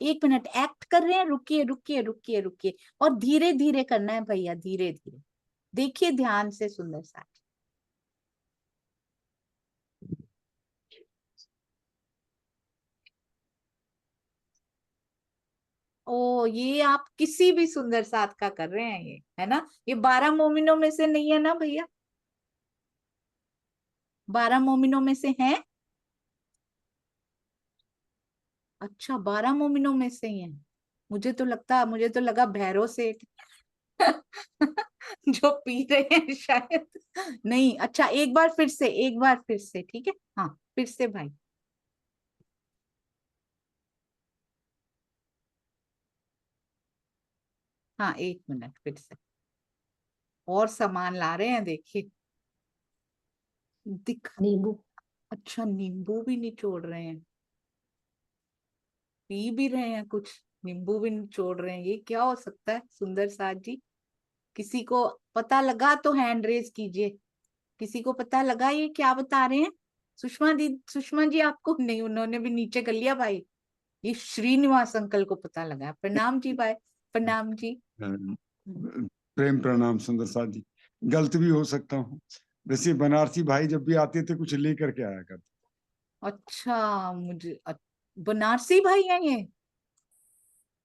1 मिनट एक्ट कर रहे हैं, रुकिए रुकिए रुकिए रुकिए, और धीरे धीरे करना है भैया, धीरे धीरे। देखिए ध्यान से सुंदर साथ। ओ, ये आप किसी भी सुंदर साथ का कर रहे हैं, ये है ना? ये 12 मोमिनों में से नहीं है ना भैया? 12 मोमिनों में से हैं? अच्छा, 12 मोमिनों में से ही हैं। मुझे तो लगा भैरव सेठ जो पी रहे हैं शायद। नहीं, अच्छा एक बार फिर से, ठीक है? हाँ, फिर से भाई। हाँ, 1 मिनट, फिर से। और सामान ला रहे हैं, देखिए नींबू। अच्छा, नींबू भी निचोड़ रहे हैं, पी भी रहे हैं कुछ, नींबू भी निचोड़ रहे हैं। ये क्या हो सकता है सुंदर साथ जी? किसी को पता लगा तो हैंड रेज कीजिए। किसी को पता लगा ये क्या बता रहे हैं? सुषमा जी आपको नहीं, उन्होंने भी नीचे कर लिया भाई। ये श्रीनिवास अंकल को पता लगा। प्रणाम जी भाई, प्रणाम जी। प्रेम प्रणाम सुंदर साथ जी। गलत भी हो सकता हूँ, वैसे बनारसी भाई जब भी आते थे कुछ लेकर के आया करते। अच्छा, बनारसी भाई हैं ये?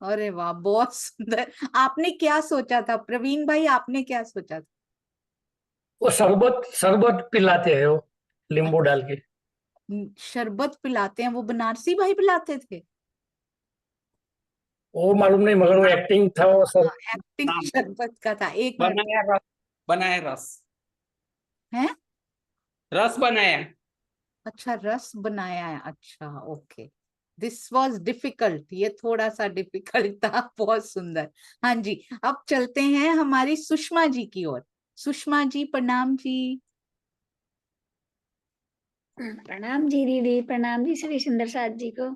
अरे वाह, बहुत सुंदर। आपने क्या सोचा था प्रवीण भाई, आपने क्या सोचा था? वो शरबत पिलाते हैं, वो नींबू डाल के। शरबत पिलाते हैं, वो बनारसी भाई पिलाते थे? वो मालूम नहीं, मगर वो एक्टिंग था, वो सब एक्टिंग शरबत का था। 1 मिनट। बनाया रस है? रस बनाया। अच्छा, रस बनाया है। अच्छा, ओके। दिस वॉज डिफिकल्ट, ये थोड़ा सा डिफिकल्ट था। बहुत सुंदर। हाँ जी, अब चलते हैं हमारी सुषमा जी की ओर। सुषमा जी, प्रणाम जी। प्रणाम जी दीदी, प्रणाम जी सभी सुंदर साथ जी को।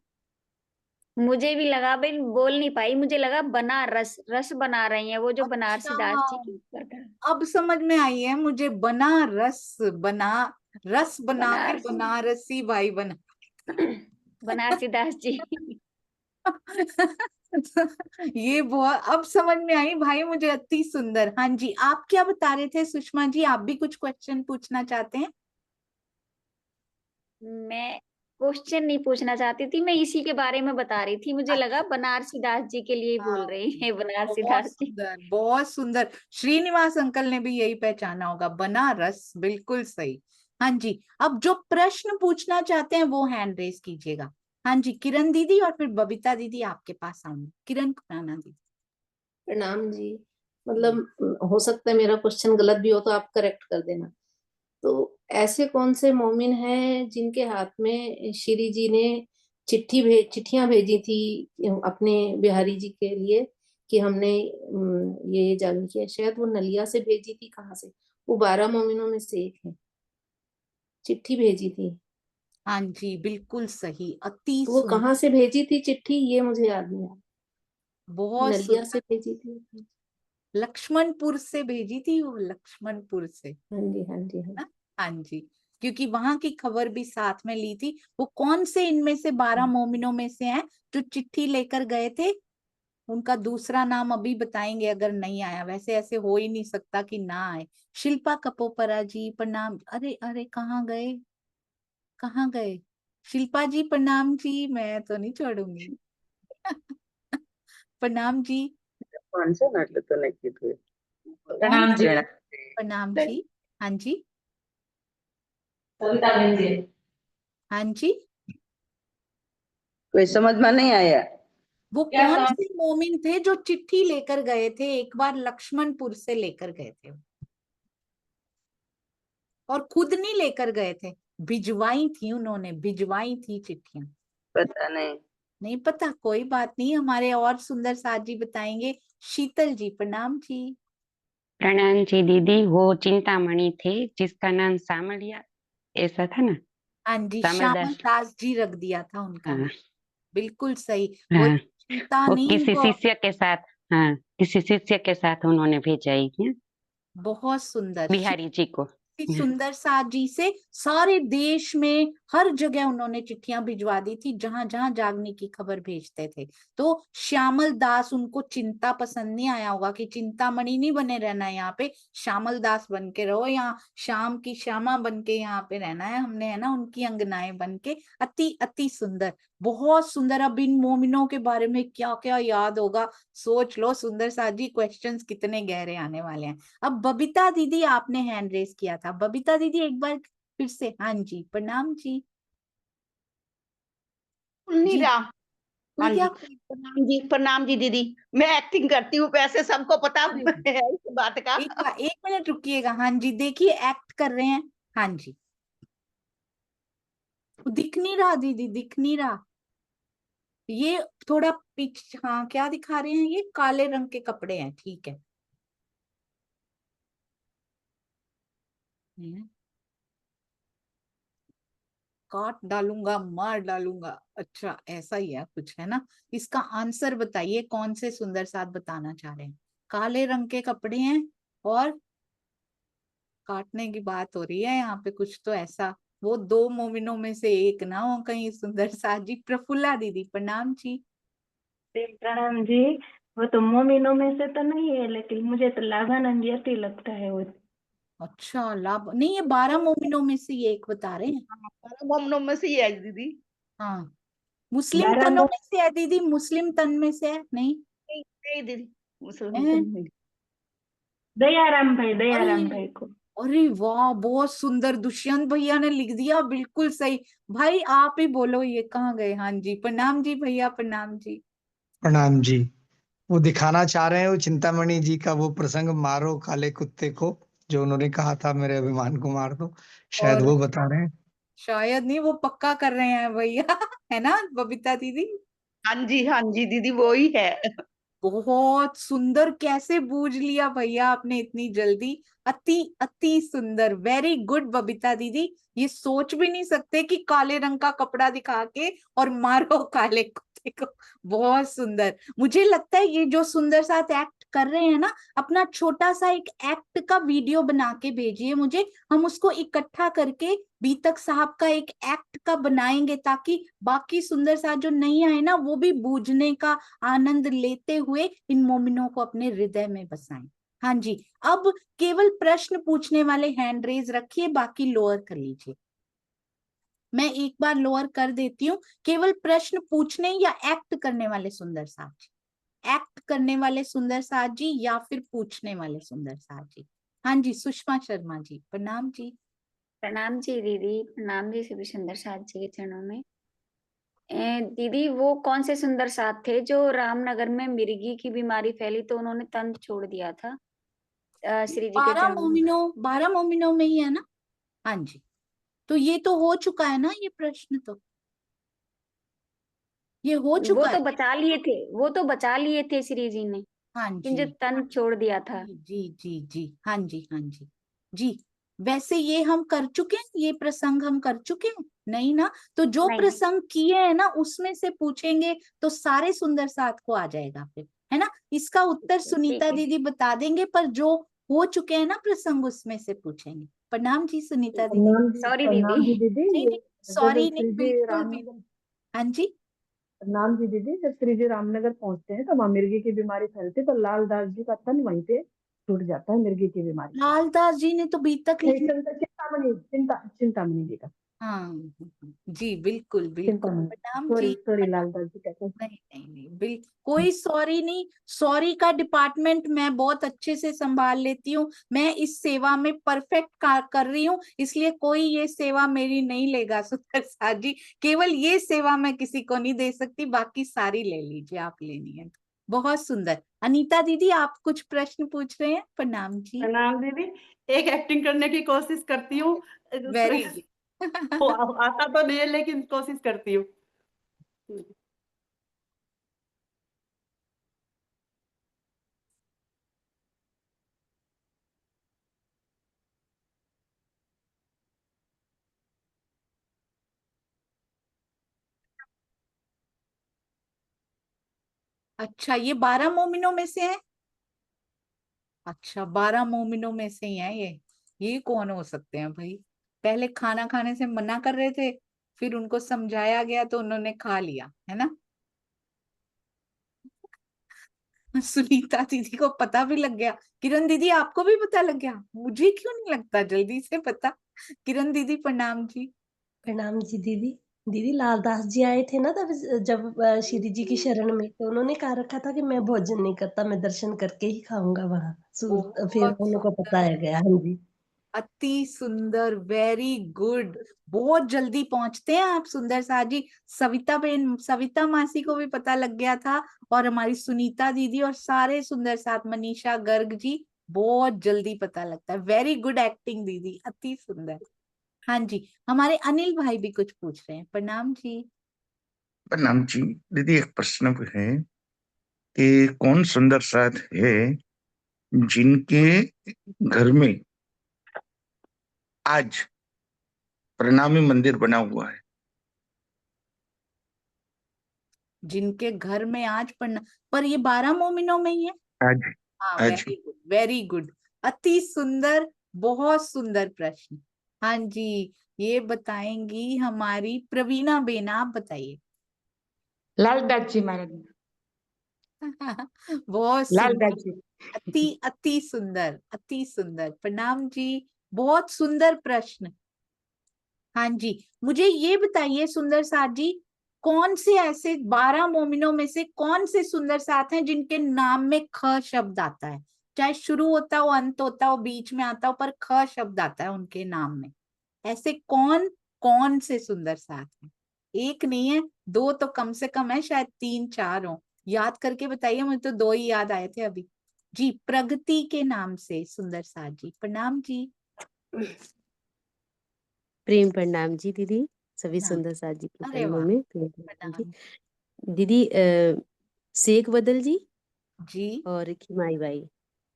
मुझे भी लगा, भाई बोल नहीं पाई, मुझे लगा बना रस बना रही है वो जो बनारसी दास जी की ऊपर था। अब समझ में आई है मुझे, रस बना के बनारसी भाई बना बनारसी दास जी। ये बहुत अब समझ में आई भाई मुझे, अति सुंदर। हाँ जी, आप क्या बता रहे थे सुषमा जी? आप भी कुछ क्वेश्चन पूछना चाहते हैं? मैं क्वेश्चन नहीं पूछना चाहती थी, मैं इसी के बारे में बता रही थी। मुझे लगा बनारसी दास जी के लिए बोल रही है, बनारसी बहुत दास जी। सुंदर, बहुत सुंदर। श्रीनिवास अंकल ने भी यही पहचाना होगा, बनारस। बिल्कुल सही। हाँ जी, अब जो प्रश्न पूछना चाहते हैं वो हैंड रेस कीजिएगा। हाँ जी, किरण दीदी और फिर बबीता दीदी आपके पास आऊंगी। किरण खुराना दीदी। प्रणाम जी। मतलब हो सकता है मेरा क्वेश्चन गलत भी हो तो आप करेक्ट कर देना। तो ऐसे कौन से मोमिन हैं जिनके हाथ में श्री जी ने चिट्ठियां भेजी थी अपने बिहारी जी के लिए कि हमने ये जान किया? शायद वो नलिया से भेजी थी, कहाँ से? वो 12 मोमिनों में से एक है, चिट्ठी भेजी थी। हाँ जी, बिल्कुल सही, अति तो वो सुंदर। कहाँ से भेजी थी चिट्ठी ये मुझे याद नहीं आया। बहुत नलिया सुंदर। से भेजी थी। लक्ष्मणपुर से भेजी थी वो, लक्ष्मणपुर से। हाँ जी, हाँ जी, हाँ। हाँ जी, क्योंकि वहां की खबर भी साथ में ली थी। वो कौन से इनमें से 12 मोमिनों में से हैं जो चिट्ठी लेकर गए थे? उनका दूसरा नाम अभी बताएंगे अगर नहीं आया। वैसे ऐसे हो ही नहीं सकता कि ना आए। शिल्पा कपोपरा जी, प्रणाम। अरे अरे, कहाँ गए, कहाँ गए? शिल्पा जी, प्रणाम जी, मैं तो नहीं छोड़ूंगी। प्रणाम जी। प्रणाम जी। प्रणाम जी। हाँ जी, सविता बहन जी, हाँ जी। कोई समझ में नहीं आया। वो क्या कौन समझ- से मोमिन थे जो चिट्ठी लेकर गए थे? एक बार लक्ष्मणपुर से लेकर गए थे, और खुद नहीं लेकर गए थे, भिजवाई थी उन्होंने, भिजवाई थी चिट्ठियां। पता नहीं। नहीं पता, कोई बात नहीं, हमारे और सुंदर साथ जी बताएंगे। शीतल जी, प्रणाम जी। प्रणाम जी दीदी, वो चिंतामणि थे जिसका नाम सामलिया ऐसा था ना? हाँ जी, श्यामल श्यामल दास जी रख दिया था उनका। हाँ, बिल्कुल सही। वो हाँ। चिंता वो नहीं, किसी उनको शिष्य के साथ, हाँ, किसी शिष्य के साथ उन्होंने भेजा ही बहुत सुंदर। बिहारी जी को। सुंदर साथ जी से सारे देश में हर जगह उन्होंने चिट्ठियां भिजवा दी थी, जहां जहां जागने की खबर भेजते थे। तो श्यामल दास, उनको चिंता पसंद नहीं आया होगा कि चिंतामणि नहीं बने रहना है यहाँ पे, श्यामल दास बन के रहो, यहाँ शाम की श्यामा बन के यहाँ पे रहना है हमने, है ना, उनकी अंगनाएं बन के। अति अति सुंदर, बहुत सुंदर। अब इन मोमिनों के बारे में क्या क्या याद होगा, सोच लो सुंदर साथ जी, क्वेश्चंस कितने गहरे आने वाले हैं। अब बबीता दीदी, आपने हैंड रेस किया था, बबीता दीदी एक बार फिर से। हाँ जी, प्रणाम जी। जी नीरा। हाँ खुल जी, गया। प्रणाम जी दीदी। मैं एक्टिंग करती हूँ, वैसे सबको पता अरे है इस बात का। एक मिनट रुकिएगा। हाँ जी, देखिए एक्ट कर रहे हैं। हाँ जी, दिख नहीं रहा दीदी, दिख नहीं रहा। ये थोड़ा पिच, हाँ क्या दिखा रहे हैं, ये काले रंग के कपड़े हैं, ठीक है। काट डालूंगा, मार डालूंगा, अच्छा ऐसा ही है कुछ, है ना। इसका आंसर बताइए, कौन से सुंदर साथ बताना चाह रहे हैं। काले रंग के कपड़े हैं और काटने की बात हो रही है यहाँ पे, कुछ तो ऐसा। वो दो मोमिनों में से एक ना हो कहीं सुंदर साथ जी। प्रफुल्ला दीदी, प्रणाम जी। प्रणाम जी। वो तो मोमिनों में से तो नहीं है, लेकिन मुझे तो लाभानंद जैसी लगता है वो। अच्छा, लाभ नहीं, ये 12 मोमिनों में से ये एक बता रहे हैं। मोमनों में से ही है दीदी। हाँ, मुस्लिम 12 तनों में से है दीदी, मुस्लिम तन में से है नहीं। नहीं दीदी, मुसलमान तो है? नहीं। दयाराम भाई, अरे दयाराम भाई को। अरे वाह, बहुत सुंदर, दुष्यंत भैया ने लिख दिया, बिल्कुल सही। भाई आप ही बोलो, ये कहाँ गए। हाँ जी, प्रणाम जी भैया, प्रणाम जी। प्रणाम जी। वो दिखाना चाह रहे हैं वो चिंतामणि जी का वो प्रसंग, मारो काले कुत्ते को, जो उन्होंने कहा था मेरे अभिमान को मार दो, शायद और वो बता रहे हैं। शायद नहीं, वो पक्का कर रहे हैं भैया है ना बबीता दीदी। हाँ जी दीदी, वो ही है। बहुत सुंदर, कैसे बूझ लिया भैया आपने इतनी जल्दी। अति अति सुंदर, वेरी गुड बबीता दीदी। ये सोच भी नहीं सकते कि काले रंग का कपड़ा दिखा के और मारो काले कुत्ते को। बहुत सुंदर। मुझे लगता है ये जो सुंदर साथ एक्ट कर रहे हैं ना, अपना छोटा सा एक एक्ट का वीडियो बना के भेजिए मुझे, हम उसको इकट्ठा करके बीतक साहब का एक एक्ट का बनाएंगे, ताकि बाकी सुंदर साथ जो नहीं आए ना, वो भी बूझने का आनंद लेते हुए इन मोमिनों को अपने हृदय में बसाएं। हाँ जी, अब केवल प्रश्न पूछने वाले हैंड रेज रखिए, बाकी लोअर कर लीजिए। मैं एक बार लोअर कर देती हूँ। केवल प्रश्न पूछने या एक्ट करने वाले सुंदर साथ जी, एक्ट करने वाले सुंदर साथ जी या फिर पूछने वाले सुंदर साथ जी। हाँ जी, सुषमा शर्मा जी, प्रणाम जी। प्रणाम जी दीदी, प्रणाम जी सभी सुंदर साथ जी के चरणों में। दीदी वो कौन से सुंदर साथ थे जो रामनगर में मिर्गी की बीमारी फैली तो उन्होंने तंत छोड़ दिया था श्री जी के 12 चरणों में? मोमिनों, 12 मोमिनों में ही है ना। हाँ जी, तो ये तो हो चुका है ना, ये प्रश्न तो ये हो वो चुका तो है। बचा लिए थे, वो तो बचा लिए थे श्री जी ने, हाँ कि जी, जो तंत छोड़ दिया था। जी जी जी जी, हाँ जी हाँ जी जी। वैसे ये हम कर चुके हैं, ये प्रसंग हम कर चुके हैं नहीं ना। तो जो नहीं, प्रसंग किए हैं ना, उसमें से पूछेंगे तो सारे सुंदर साथ को आ जाएगा फिर, है ना। इसका उत्तर सुनीता ठीक है। दीदी बता देंगे, पर जो हो चुके हैं ना प्रसंग, उसमें से पूछेंगे। प्रणाम जी सुनीता दीदी। सॉरी प्रणाम दीदी। जी दीदी। नहीं ये नहीं, जब सॉरी नहीं, श्री जी बिल्कुल भी। रामनगर, हाँ जी, प्रणाम जी दीदी, जब श्री जी रामनगर पहुंचते हैं तो वहां मिर्गी की बीमारी फैलती है, तो लाल दास जी का तन वहीं पे टूट जाता है मिर्गी की बीमारी से। लालदास जी ने तो बीतक नहीं, लिखी। चिंतामणि जी का। हाँ जी, बिल्कुल बिल्कुल, चिंतामणि, प्रणाम सॉरी जी। सॉरी, लाल दास जी कहते हैं। नहीं नहीं नहीं, बिल्कुल कोई सॉरी नहीं। सॉरी का डिपार्टमेंट मैं बहुत अच्छे से संभाल लेती हूँ, मैं इस सेवा में परफेक्ट कर रही हूँ, इसलिए कोई ये सेवा मेरी नहीं लेगा सुंदर साथ जी। केवल ये सेवा मैं किसी को नहीं दे सकती, बाकी सारी ले लीजिए, आप लेनी है तो। बहुत सुंदर। अनीता दीदी, आप कुछ प्रश्न पूछ रहे हैं। प्रणाम जी। प्रणाम दीदी। एक एक्टिंग करने की कोशिश करती हूँ, वेरी वो आता तो नहीं है लेकिन कोशिश करती हूँ। अच्छा, ये 12 मोमिनों में से है। अच्छा, 12 मोमिनों में से ही है ये कौन हो सकते हैं भाई। पहले खाना खाने से मना कर रहे थे, फिर उनको समझाया गया तो उन्होंने खा लिया, है ना। सुनीता दीदी को पता भी लग गया। किरण दीदी आपको भी पता लग गया, मुझे क्यों नहीं लगता जल्दी से पता। किरण दीदी प्रणाम जी। प्रणाम जी दीदी। दीदी लालदास जी आए थे ना तब जब श्री जी की शरण में, तो उन्होंने कहा रखा था कि मैं भोजन नहीं करता, मैं दर्शन करके ही खाऊंगा वहां। फिर बहुत उनको बताया गया। हाँ जी। अति सुंदर, वेरी गुड। बहुत जल्दी पहुंचते हैं आप सुंदर साथ जी। सविता मासी को भी पता लग गया था, और हमारी सुनीता दीदी और सारे सुंदर साथ, मनीषा गर्ग जी, बहुत जल्दी पता लगता है। वेरी गुड एक्टिंग दीदी, अति सुंदर। हाँ जी, हमारे अनिल भाई भी कुछ पूछ रहे हैं। प्रणाम जी। प्रणाम जी दीदी, एक प्रश्न है कि कौन सुंदर साथ है जिनके घर में आज प्रणामी मंदिर बना हुआ है? जिनके घर में आज पर ये 12 मोमिनों में ही है। आज हाँ, आज वेरी गुड, वेरी गुड, अति सुंदर, बहुत सुंदर प्रश्न। हाँ जी, ये बताएंगी हमारी प्रवीणा बेन, आप बताइए। लालदास जी महाराज। बहुत लालदास सुंदर, जी। अति अति सुंदर, अति सुंदर। प्रणाम जी, बहुत सुंदर प्रश्न। हाँ जी, मुझे ये बताइए सुंदर साथ जी, कौन से ऐसे 12 मोमिनों में से कौन से सुंदर साथ हैं जिनके नाम में ख शब्द आता है? चाहे शुरू होता हो, अंत होता हो, बीच में आता हो, पर ख शब्द आता है उनके नाम में। ऐसे कौन कौन से सुंदर साथ हैं? एक नहीं है, दो तो कम से कम है, शायद 3-4 हो। याद करके बताइए, मुझे तो 2 ही याद आए थे अभी। जी, प्रगति के नाम से सुंदर साथ जी। प्रणाम जी। प्रेम प्रणाम जी दीदी, सभी प्रणाम। सुंदर साथ जी के अरे चरणों वाह, में प्रेम प्रणाम जी। प्रणाम दीदी शेख बदल जी जी। और खिमाई बाई।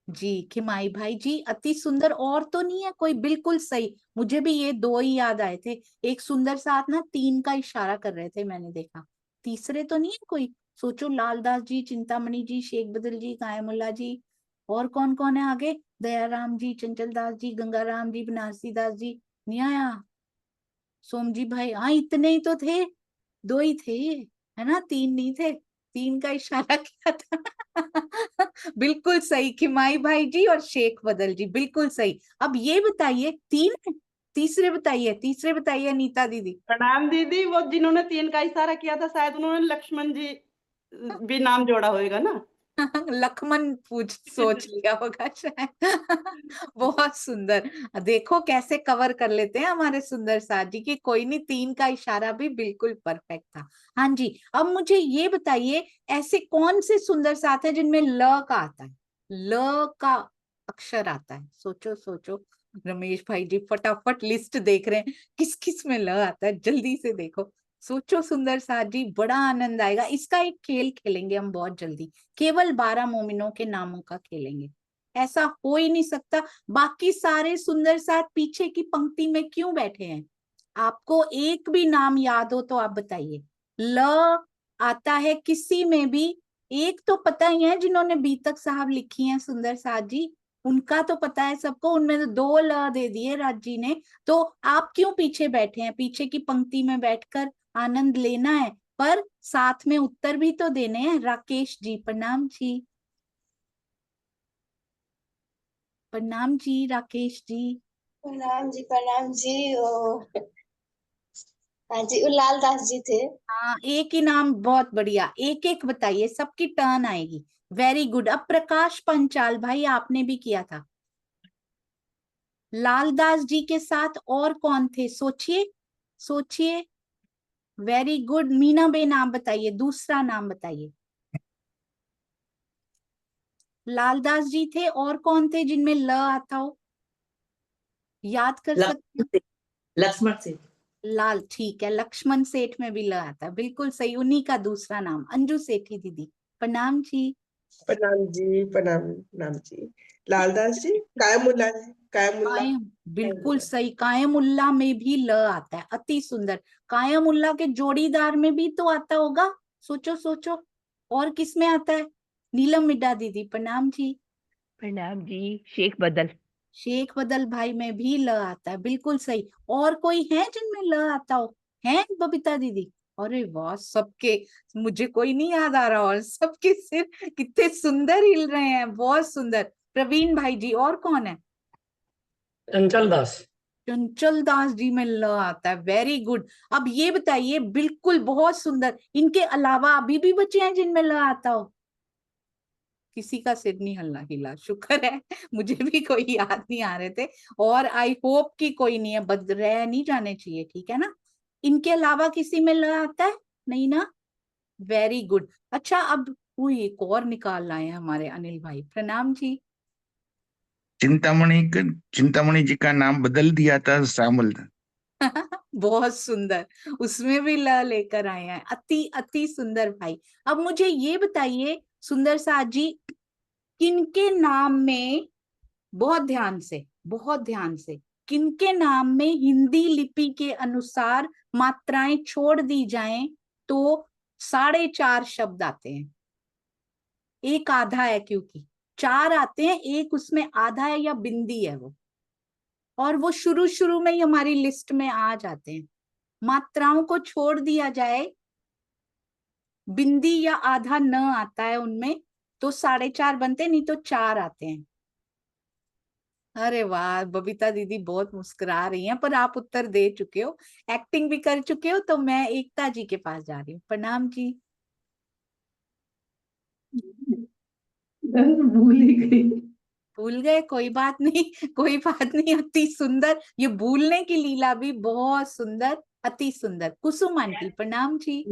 जी, खिमाई भाई जी, अति सुंदर। और तो नहीं है कोई? बिल्कुल सही, मुझे भी ये 2 ही याद आए थे। एक सुंदर साथ ना 3 का इशारा कर रहे थे, मैंने देखा। तीसरे तो नहीं है कोई? सोचो, लालदास जी, चिंतामणि जी, शेख बदल जी, कायमुल्ला जी, और कौन कौन है आगे? दयाराम जी, चंचल दास जी, गंगाराम जी, बनारसी दास जी, नहीं आया? सोमजी भाई, हाँ इतने ही तो थे, 2 ही थे, है ना, 3 नहीं थे। 3 का इशारा किया था। बिल्कुल सही, खिमाई भाई जी और शेख बदल जी, बिल्कुल सही। अब ये बताइए, 3 है, तीसरे बताइए, तीसरे बताइए अनीता दीदी। प्रणाम दीदी, वो जिन्होंने 3 का इशारा किया था शायद उन्होंने लक्ष्मण जी भी नाम जोड़ा होएगा ना। लक्ष्मण सोच लिया होगा शायद। बहुत सुंदर, देखो कैसे कवर कर लेते हैं हमारे सुंदर साथ जी की। कोई नहीं, 3 का इशारा भी बिल्कुल परफेक्ट था। हाँ जी, अब मुझे ये बताइए, ऐसे कौन से सुंदर साथ है जिनमें ल का आता है? ल का अक्षर आता है, सोचो सोचो। रमेश भाई जी फटाफट लिस्ट देख रहे हैं, किस किस में ल आता है, जल्दी से देखो। सोचो सुंदर साथ जी, बड़ा आनंद आएगा। इसका एक खेल खेलेंगे हम बहुत जल्दी, केवल 12 मोमिनों के नामों का खेलेंगे। ऐसा हो ही नहीं सकता। बाकी सारे सुंदर साथ पीछे की पंक्ति में क्यों बैठे हैं? आपको एक भी नाम याद हो तो आप बताइए। ल आता है किसी में भी, एक तो पता ही है जिन्होंने बीतक साहब लिखी है सुंदर साथ जी, उनका तो पता है सबको, उनमें तो 2 ल दे दिए राज जी ने। तो आप क्यों पीछे बैठे हैं? पीछे की पंक्ति में बैठकर आनंद लेना है, पर साथ में उत्तर भी तो देने हैं। राकेश जी, प्रणाम जी। प्रणाम जी, राकेश जी। प्रणाम जी, प्रणाम जी। हाँ जी, वो लालदास जी थे। हाँ, एक ही नाम, बहुत बढ़िया। एक एक बताइए, सबकी टर्न आएगी। Very good. अब प्रकाश पंचाल भाई, आपने भी किया था। लालदास जी के साथ और कौन थे? सोचिए सोचिए। Very good. मीना बेन, आप बताइए, दूसरा नाम बताइए। लालदास जी थे, और कौन थे जिनमें ल आता हो? याद कर सकते हो? लक्ष्मण सेठ। लाल, ठीक है, लक्ष्मण सेठ में भी ल आता है, बिल्कुल सही, उन्हीं का दूसरा नाम। अंजू सेठी दीदी, प्रणाम जी। प्रणाम जी, प्रणाम जी। लालदास जी, कायमुल्ला जी, कायमुल्ला। कायम, बिल्कुल सही, कायमुल्ला में भी ल आता है, अति सुंदर। कायमुल्ला के जोड़ीदार में भी तो आता होगा, सोचो सोचो। और किस में आता है? नीलम मिड्डा दीदी, प्रणाम जी। प्रणाम जी, शेख बदल। शेख बदल भाई में भी ल आता है, बिल्कुल सही। और कोई है जिनमें ल आता हो? हैं बबीता दीदी? अरे वाह, सबके, मुझे कोई नहीं याद आ रहा, और सबके सिर कितने सुंदर हिल रहे हैं, बहुत सुंदर। प्रवीण भाई जी, और कौन है? चंचल दास। चंचल दास जी में ल आता है, वेरी गुड। अब ये बताइए, बिल्कुल बहुत सुंदर, इनके अलावा अभी भी बच्चे हैं जिनमें ल आता हो? किसी का सिर नहीं हल्ला हिला, शुक्र है। मुझे भी कोई याद नहीं आ रहे थे, और आई होप कि कोई नहीं है, बद रह नहीं जाने चाहिए, ठीक है ना? इनके अलावा किसी में ल आता है? नहीं ना, वेरी गुड। अच्छा, अब वो एक और निकाल लाए हैं हमारे अनिल भाई, प्रणाम जी। चिंतामणि जी का नाम बदल दिया था श्यामल। बहुत सुंदर, उसमें भी ल लेकर आए हैं, अति अति सुंदर भाई। अब मुझे ये बताइए सुंदर साथ जी, किनके नाम में, बहुत ध्यान से, बहुत ध्यान से, किनके नाम में हिंदी लिपि के अनुसार मात्राएं छोड़ दी जाएं तो 4.5 शब्द आते हैं? एक आधा है, क्योंकि 4 आते हैं, एक उसमें आधा है या बिंदी है वो, और वो शुरू शुरू में ही हमारी लिस्ट में आ जाते हैं। मात्राओं को छोड़ दिया जाए, बिंदी या आधा न आता है उनमें, तो 4.5 बनते, नहीं तो 4 आते हैं। अरे वाह, बबीता दीदी बहुत मुस्कुरा रही हैं, पर आप उत्तर दे चुके हो, एक्टिंग भी कर चुके हो। तो मैं एकता जी के पास जा रही हूँ, प्रणाम जी। भूल ही गई। भूल गए, कोई बात नहीं, कोई बात नहीं, अति सुंदर, ये भूलने की लीला भी बहुत सुंदर, अति सुंदर। कुसुम आंटी, प्रणाम जी।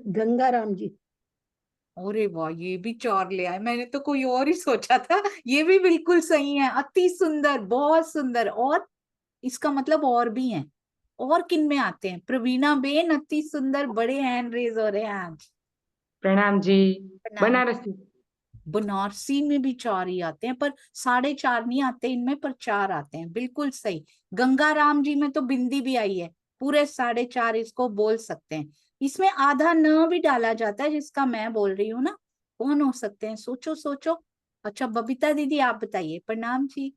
गंगाराम जी। अरे वाह, ये भी 4 ले आए, मैंने तो कोई और ही सोचा था। ये भी बिल्कुल सही है, अति सुंदर, बहुत सुंदर। और इसका मतलब और भी हैं, और किन में आते हैं? प्रवीणा बेन, अति सुंदर, बड़े हैंड रेज हो रहे हैं आज। प्रणाम जी। प्रणाम। बनारसी। बनारसी में भी 4 ही आते हैं, पर 4.5 नहीं आते इनमें, पर 4 आते हैं, बिल्कुल सही। गंगाराम जी में तो बिंदी भी आई है, पूरे 4.5 इसको बोल सकते हैं। इसमें आधा न भी डाला जाता है, जिसका मैं बोल रही हूँ ना। कौन हो सकते हैं? सोचो सोचो। अच्छा, बबीता दीदी आप बताइए, प्रणाम जी।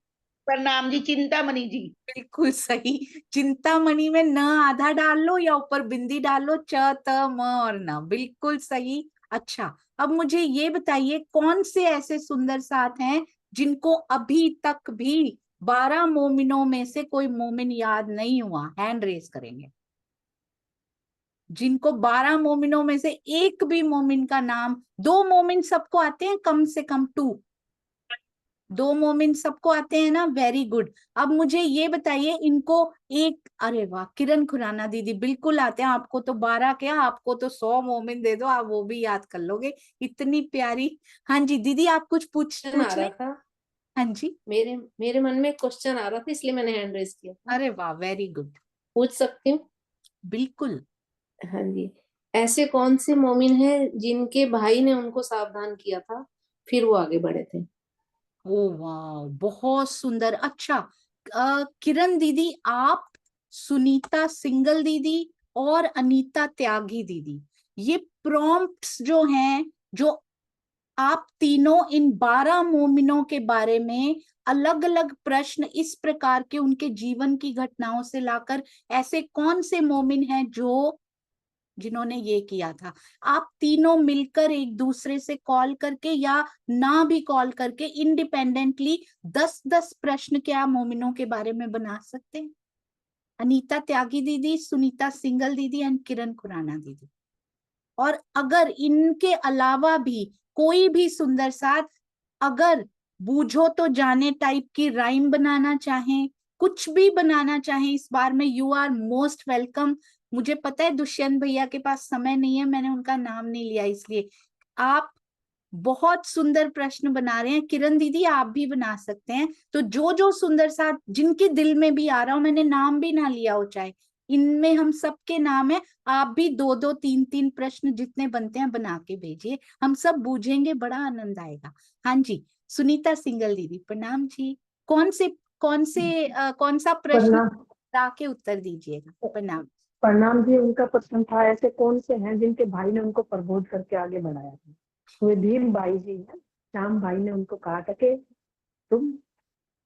प्रणाम जी, चिंतामणि जी। बिल्कुल सही, चिंतामणि में न आधा डाल लो या ऊपर बिंदी डाल लो, च त म और न, बिल्कुल सही। अच्छा, अब मुझे ये बताइए, कौन से ऐसे सुंदर साथ हैं जिनको अभी तक भी 12 मोमिनों में से कोई मोमिन याद नहीं हुआ? हैंड रेज करेंगे। जिनको 12 मोमिनों में से एक भी मोमिन का नाम, 2 मोमिन सबको आते हैं, कम से कम 2 मोमिन सबको आते हैं ना, वेरी गुड। अब मुझे ये बताइए, इनको एक, अरे वाह, किरण खुराना दीदी बिल्कुल आते हैं, आपको तो 12 क्या, आपको तो 100 मोमिन दे दो, आप वो भी याद कर लोगे, इतनी प्यारी। हाँ जी दीदी, आप कुछ पूछ आ रहा रहे? था, हाँ जी, मेरे मन में क्वेश्चन आ रहा था, इसलिए मैंने हैंड रेज किया। अरे वाह, वेरी गुड। पूछ सकती हूँ? बिल्कुल। हाँ जी। ऐसे कौन से मोमिन हैं जिनके भाई ने उनको सावधान किया था, फिर वो आगे बढ़े थे? ओ वाह, बहुत सुंदर। अच्छा, किरण दीदी आप, सुनीता सिंगल दीदी और अनीता त्यागी दीदी, ये प्रॉम्प्ट्स जो हैं, जो आप तीनों इन 12 मोमिनों के बारे में अलग अलग प्रश्न इस प्रकार के उनके जीवन की घटनाओं से लाकर, ऐसे कौन से मोमिन हैं जो, जिन्होंने ये किया था, आप तीनों मिलकर एक दूसरे से कॉल करके या ना भी कॉल करके इंडिपेंडेंटली 10-10 प्रश्न क्या मोमिनों के बारे में बना सकते हैं? अनीता त्यागी दीदी, सुनीता सिंगल दीदी एंड किरण खुराना दीदी। और अगर इनके अलावा भी कोई भी सुंदर साथ, अगर बूझो तो जाने टाइप की राइम बनाना चाहें, कुछ भी बनाना चाहें इस बार में, यू आर मोस्ट वेलकम। मुझे पता है दुष्यंत भैया के पास समय नहीं है, मैंने उनका नाम नहीं लिया इसलिए। आप बहुत सुंदर प्रश्न बना रहे हैं, किरण दीदी आप भी बना सकते हैं। तो जो जो सुंदर साथ जिनके दिल में भी आ रहा हो, मैंने नाम भी ना लिया हो चाहे, इनमें हम सबके नाम है, आप भी 2-2 3-3 प्रश्न जितने बनते हैं बना के भेजिए, हम सब बूझेंगे, बड़ा आनंद आएगा। हाँ जी, सुनीता सिंगल दीदी, प्रणाम जी। कौन सा प्रश्न प्रणाम। बता के उत्तर दीजिएगा। प्रणाम। प्रणाम जी, उनका प्रश्न था, ऐसे कौन से हैं जिनके भाई ने उनको प्रबोध करके आगे बढ़ाया था? वे भीम भाई जी हैं। श्याम भाई ने उनको कहा था कि तुम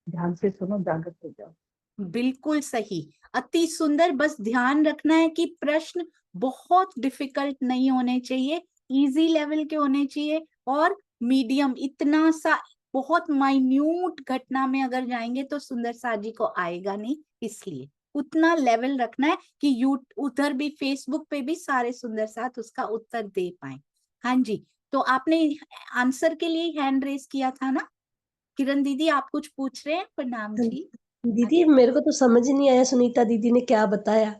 ध्यान से सुनो, जागृत हो जाओ। बिल्कुल सही, अति सुंदर। बस ध्यान रखना है कि प्रश्न बहुत डिफिकल्ट नहीं होने चाहिए, इजी लेवल के होने चाहिए और मीडियम। इतना सा बहुत माइन्यूट घटना में अगर जाएंगे तो सुंदर साथ जी को आएगा नहीं, इसलिए उतना लेवल रखना है कि उधर भी फेसबुक पे भी सारे सुंदर साथ उसका उत्तर दे पाए। हाँ जी, तो आपने आंसर के लिए हैंड रेस किया था ना किरण दीदी, आप कुछ पूछ रहे हैं? प्रणाम जी। दीदी मेरे को तो समझ नहीं आया सुनीता दीदी ने क्या बताया।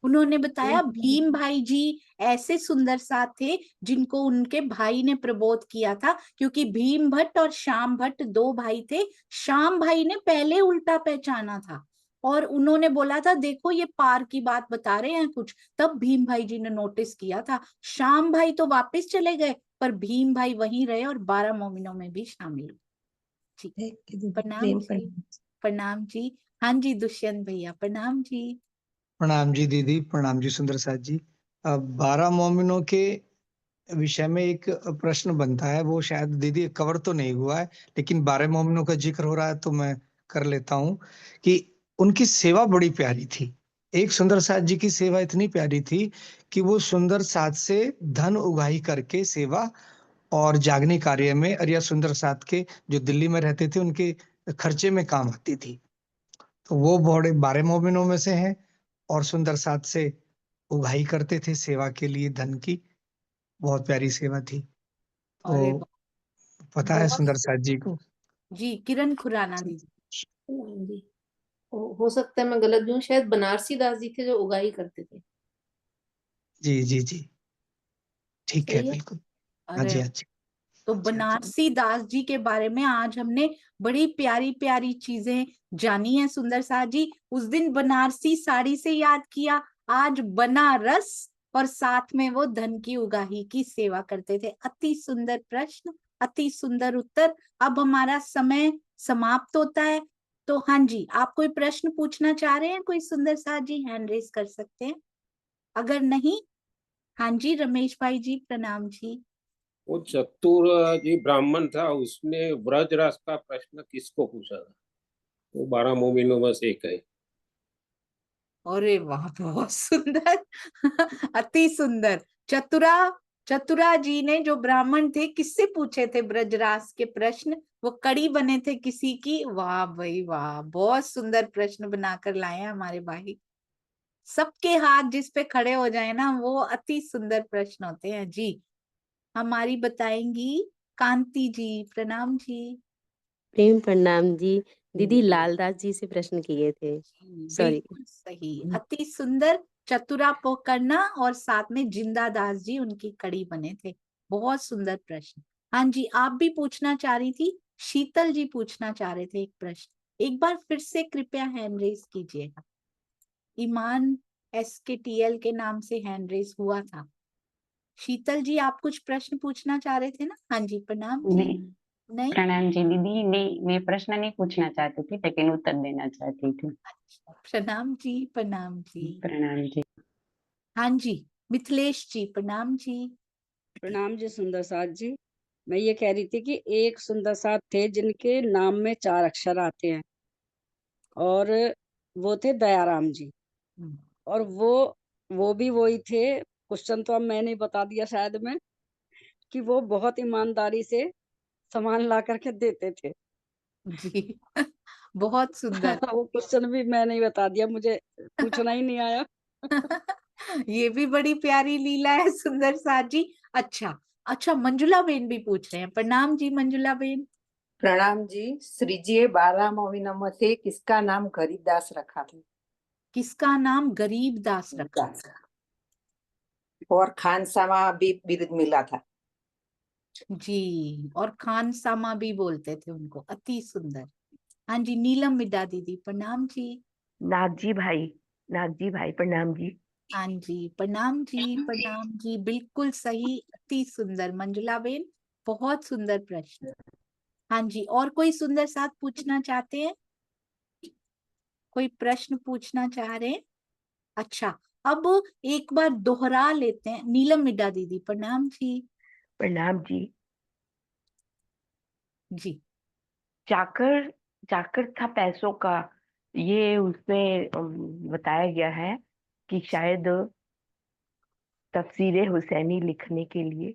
उन्होंने बताया भीम भाई जी ऐसे सुंदर साथ थे जिनको उनके भाई ने प्रबोध किया था, क्योंकि भीम भट्ट और श्याम भट्ट दो भाई थे। श्याम भाई ने पहले उल्टा पहचाना था और उन्होंने बोला था देखो ये पार की बात बता रहे हैं कुछ, तब भीम भाई जी ने नोटिस किया था। श्याम भाई तो वापस चले गए पर भीम भाई वहीं रहे और 12 मोमिनों में भी शामिल हुए। प्रणाम जी। प्रणाम जी। हाँ जी दुष्यंत भैया, प्रणाम जी। प्रणाम जी दीदी, प्रणाम जी सुंदर साथ जी। 12 मोमिनों के विषय में एक प्रश्न बनता है, वो शायद दीदी कवर तो नहीं हुआ है, लेकिन 12 मोमिनों का जिक्र हो रहा है तो मैं कर लेता हूँ कि उनकी सेवा बड़ी प्यारी थी। एक सुंदर साथ जी की सेवा इतनी प्यारी थी कि वो सुंदर साथ से धन उगाही करके सेवा और जागने कार्य में, और या सुंदर साथ के जो दिल्ली में रहते थे उनके खर्चे में काम आती थी। तो वो बड़े 12 मोमिनों में से हैं और सुंदर साथ से उगाही करते थे सेवा के लिए धन की। बहुत प्यारी सेवा थी। अरे तो पता है बहुत सुंदर साथ जी को। जी। किरण खुराना दीदी। जी हो सकता है मैं गलत भी हूँ, शायद बनारसी दास जी थे जो उगाही करते थे। जी जी जी, ठीक है सही है। बिल्कुल। हाँ अरे जी हाँ जी। तो बनारसी दास जी के बारे में आज हमने बड़ी प्यारी प्यारी चीजें जानी है सुंदर साथ जी। उस दिन बनारसी साड़ी से याद किया, आज बनारस, और साथ में वो धन की उगाही की सेवा करते थे। अति सुंदर प्रश्न, अति सुंदर उत्तर। अब हमारा समय समाप्त होता है, तो हाँ जी आप कोई प्रश्न पूछना चाह रहे हैं? कोई सुंदर साथ जी हैंड रेस कर सकते हैं, अगर नहीं। हाँ जी रमेश भाई जी, प्रणाम जी। वो चतुर जी ब्राह्मण था, उसने व्रजराज का प्रश्न किसको पूछा था? वो 12 मोमिनों में से एक है। अरे वाह बहुत सुंदर अति सुंदर। चतुरा जी ने, जो ब्राह्मण थे, किससे पूछे थे ब्रजराज के प्रश्न? वो कड़ी बने थे किसी की। वाह भाई वाह, बहुत सुंदर प्रश्न बनाकर लाए हैं हमारे भाई। सबके हाथ जिस पे खड़े हो जाए ना, वो अति सुंदर प्रश्न होते हैं जी। हमारी बताएंगी कांति जी, प्रणाम जी। प्रेम प्रणाम जी दीदी, लालदास जी से प्रश्न किए थे। सॉरी। बिल्कुल सही, अति सुंदर। चतुरा पोकरना और साथ में जिंदा दास जी उनकी कड़ी बने थे। बहुत सुंदर प्रश्न। हाँ जी आप भी पूछना चाह रही थी, शीतल जी पूछना चाह रहे थे एक प्रश्न। एक बार फिर से कृपया हैंड रेस कीजिएगा। ईमान SKTL के नाम से हैंड रेस हुआ था। शीतल जी आप कुछ प्रश्न पूछना चाह रहे थे ना? हाँ जी प्रणाम जी। नहीं, नहीं, प्रणाम जी दीदी, नहीं मैं प्रश्न नहीं पूछना चाहती थी लेकिन उत्तर देना चाहती थी। प्रणाम जी। प्रणाम जी। प्रणाम जी। हाँ जी मिथिलेश जी, प्रणाम जी। प्रणाम जी सुंदर साथ जी। मैं ये कह रही थी कि एक सुंदर साथ थे जिनके नाम में 4 अक्षर आते हैं, और वो थे दयाराम जी। और वो भी वही थे। क्वेश्चन तो अब मैंने बता दिया शायद में, कि वो बहुत ईमानदारी से सामान ला करके देते थे। जी बहुत सुंदर वो क्वेश्चन भी मैंने ही बता दिया, मुझे पूछना ही नहीं आया। ये भी बड़ी प्यारी लीला है सुंदर साथ जी। अच्छा अच्छा, मंजुला बेन भी पूछ रहे हैं। प्रणाम जी मंजुला बेन। प्रणाम जी। श्रीजीए 12 मोमिनों में से किसका नाम गरीबदास रखा था? किसका नाम गरीबदास रखा? और खानसामा भी बिरुद मिला था। जी, और खान सामा भी बोलते थे उनको। अति सुंदर। हाँ जी नीलम मिड्डा दीदी, प्रणाम जी। नाथ जी भाई प्रणाम जी। हाँ जी प्रणाम जी। प्रणाम जी, बिल्कुल सही, अति सुंदर मंजुला बेन, बहुत सुंदर प्रश्न। हाँ जी और कोई सुंदर साथ पूछना चाहते हैं? कोई प्रश्न पूछना चाह रहे हैं? अच्छा, अब एक बार दोहरा लेते हैं। नीलम मिड्डा दीदी, प्रणाम जी। प्रणाम जी। जी चाकर चाकर था पैसों का, ये उसमें बताया गया है कि शायद तफसीरे हुसैनी लिखने के लिए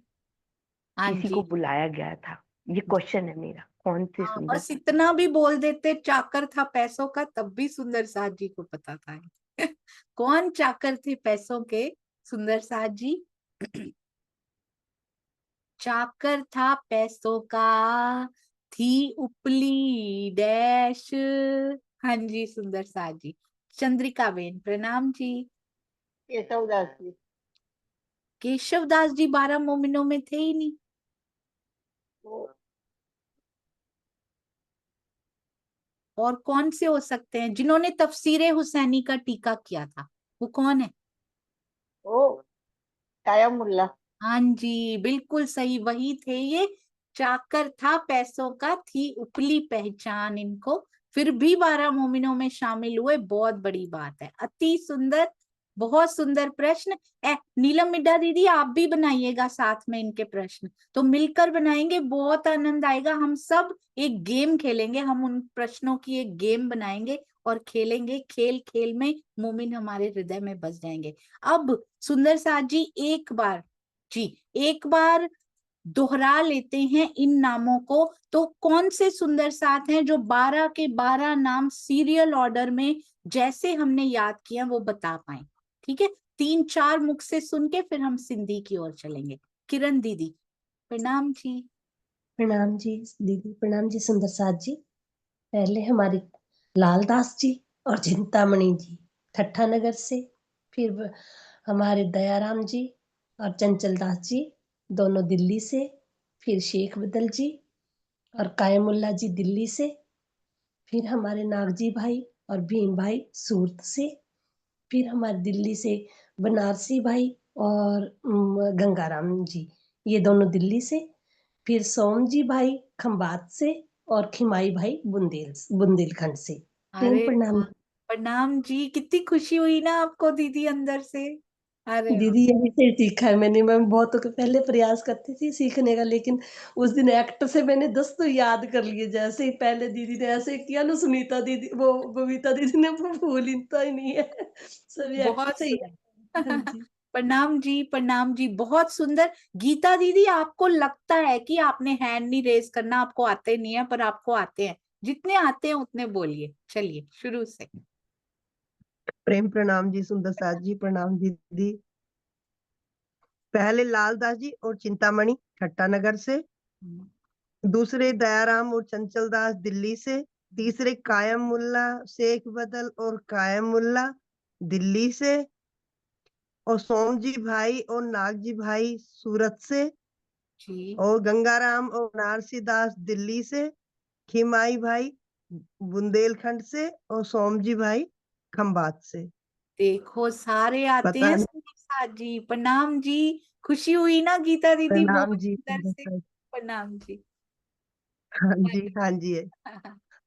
हाँ किसी जी। को बुलाया गया था। ये क्वेश्चन है मेरा, कौन से हाँ, सुंदर बस साथ? इतना भी बोल देते चाकर था पैसों का, तब भी सुंदर साथ जी को पता था। कौन चाकर थे पैसों के? सुंदर साथ जी। चाकर था पैसों का, थी उपली डैश। हाँ जी सुंदर साथ जी। चंद्रिका बेन प्रणाम जी। केशवदास जी। केशवदास जी 12 मोमिनों में थे ही नहीं। वो और कौन से हो सकते हैं जिन्होंने तफसीरे हुसैनी का टीका किया था? वो कौन है? कायम मुल्ला। हाँ जी बिल्कुल सही, वही थे ये। चाकर था पैसों का, थी उपली पहचान इनको, फिर भी 12 मोमिनों में शामिल हुए, बहुत बड़ी बात है। अति सुंदर, बहुत सुंदर प्रश्न। नीलम मिड्डा दीदी आप भी बनाइएगा साथ में इनके प्रश्न, तो मिलकर बनाएंगे, बहुत आनंद आएगा। हम सब एक गेम खेलेंगे, हम उन प्रश्नों की एक गेम बनाएंगे और खेलेंगे। खेल खेल में मोमिन हमारे हृदय में बस जाएंगे। अब सुंदर साथ जी एक बार दोहरा लेते हैं इन नामों को। तो कौन से सुंदर साथ हैं जो 12 के 12 नाम सीरियल ऑर्डर में जैसे हमने याद किया वो बता पाए? ठीक है, 3-4 मुख से सुन के फिर हम सिंधी की ओर चलेंगे। किरण दीदी प्रणाम जी। प्रणाम जी दीदी, प्रणाम जी सुंदर साथ जी। पहले हमारे लालदास जी और चिंतामणि जी ठट्ठा नगर से, फिर हमारे दयाराम जी और चंचल दास जी दोनों दिल्ली से, फिर शेख बदल जी और कायमुल्ला जी दिल्ली से, फिर हमारे नागजी भाई और भीम भाई सूरत से, फिर हमारे दिल्ली से बनारसी भाई और गंगाराम जी, ये दोनों दिल्ली से, फिर सोम जी भाई खंबात से और खिमाई भाई बुंदेलखंड से। प्रेम अरे प्रणाम प्रणाम जी, कितनी खुशी हुई ना आपको दीदी अंदर से। अरे दीदी, यही से सीखा है मैंने। मैं बहुतों के पहले प्रयास करती थी सीखने का, लेकिन उस दिन एक्ट से मैंने 10 तो याद कर लिए। जैसे ही पहले दीदी ने ऐसे किया ना, सुनीता दीदी, वो बबीता दीदी ने, वो भूलता ही नहीं है। सभी एक्ट बहुत से ही सुंदर। याद। हाँ जी। प्रणाम जी, प्रणाम जी, बहुत सुंदर। गीता दीदी आपको लगता है कि आपने हैंड नहीं रेज करना, आपको आते नहीं है, पर आपको आते हैं। जितने आते हैं उतने बोलिए। चलिए शुरू से। प्रेम प्रणाम जी सुंदर साथ जी। प्रणाम दीदी। पहले लालदास जी और चिंतामणि ठट्टा नगर से, दूसरे दयाराम और चंचल दास दिल्ली से, तीसरे कायम मुल्ला, शेख बदल और कायम मुल्ला दिल्ली से, और सोमजी भाई और नागजी भाई सूरत से, जी। और गंगाराम और नारसी दास दिल्ली से, खिमाई भाई बुंदेलखंड से, और सोमजी भाई खंबात से। देखो सारे आते पता हैं नहीं। सुंदर साथ जी। प्रणाम जी, खुशी हुई ना गीता दीदी प्रणाम बहुत जी अंदर सुंदर से? साथ। प्रणाम जी। हाँ जी, हाँ जी है।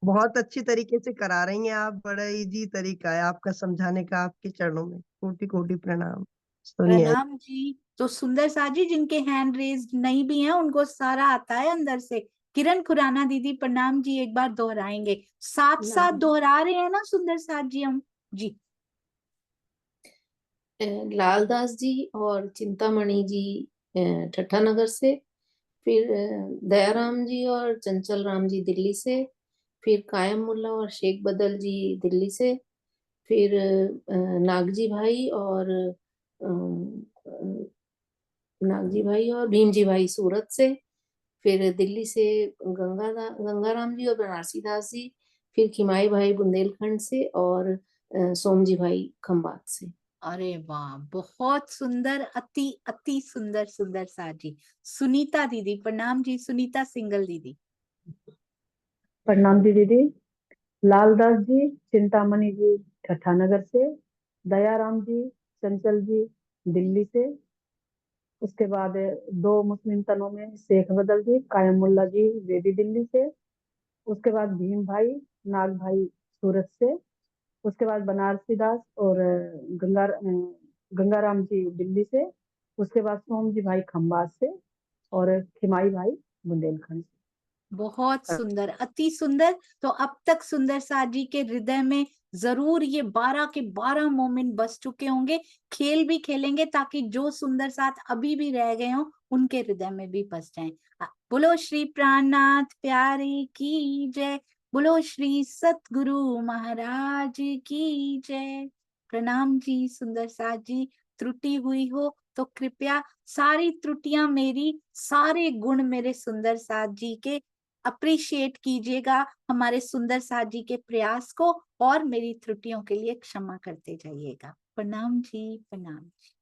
बहुत अच्छी तरीके से करा रही हैं आप, बड़ा इजी तरीका है आपका समझाने का। आपके चरणों में कोटि कोटि प्रणाम। सुनिए। प्रणाम जी। तो सुंदर साथ जी जिनके हैंड रेज नहीं भी हैं उनको सारा आता है अंदर से। किरण खुराना दीदी प्रणाम जी, एक बार दोहराएंगे, साथ साथ दोहरा रहे हैं ना सुंदर साथ जी हम? जी। लालदास जी और चिंतामणि जी ठट्ठा नगर से, फिर दयाराम जी और चंचल राम जी दिल्ली से, फिर कायम मुल्ला और शेख बदल जी दिल्ली से, फिर नागजी भाई और नागजी भाई और भीम जी भाई सूरत से, फिर दिल्ली से गंगाराम जी और बनारसी दास जी, फिर खिमाई भाई बुंदेलखंड से और सोमजी भाई खंबात से। अरे वाह, बहुत सुंदर, अति अति सुंदर सुंदर साथ जी। सुनीता दीदी प्रणाम जी, सुनीता सिंगल दीदी। प्रणाम जी दीदी। लालदास जी चिंतामणि जी ठट्ठा नगर से, दयाराम जी चंचल जी दिल्ली से, उसके बाद 2 मुस्लिम तनों में शेख बदल जी कायम मुल्ला जी वे भी दिल्ली से, उसके बाद भीम भाई नाग भाई सूरत से, उसके बाद बनारसी दास और गंगाराम जी दिल्ली से, उसके बाद सोम जी भाई खंबात से और खिमाई भाई बुंदेलखंड से। बहुत सुंदर, अति सुंदर। तो अब तक सुंदर साथ जी के हृदय में जरूर ये 12 के 12 मोमेंट बस चुके होंगे। खेल भी खेलेंगे ताकि जो सुंदर साथ अभी भी रह गए हों उनके हृदय में भी बस जाएं। बोलो श्री प्राणनाथ प्यारे की जय, बोलो श्री सतगुरु महाराज की जय। प्रणाम जी सुंदर साथ जी। त्रुटि हुई हो तो कृपया सारी त्रुटियां मेरी, सारे गुण मेरे सुंदर साथ जी के अप्रिशिएट कीजिएगा, हमारे सुंदर साथ जी के प्रयास को, और मेरी त्रुटियों के लिए क्षमा करते जाइएगा। प्रणाम जी, प्रणाम जी।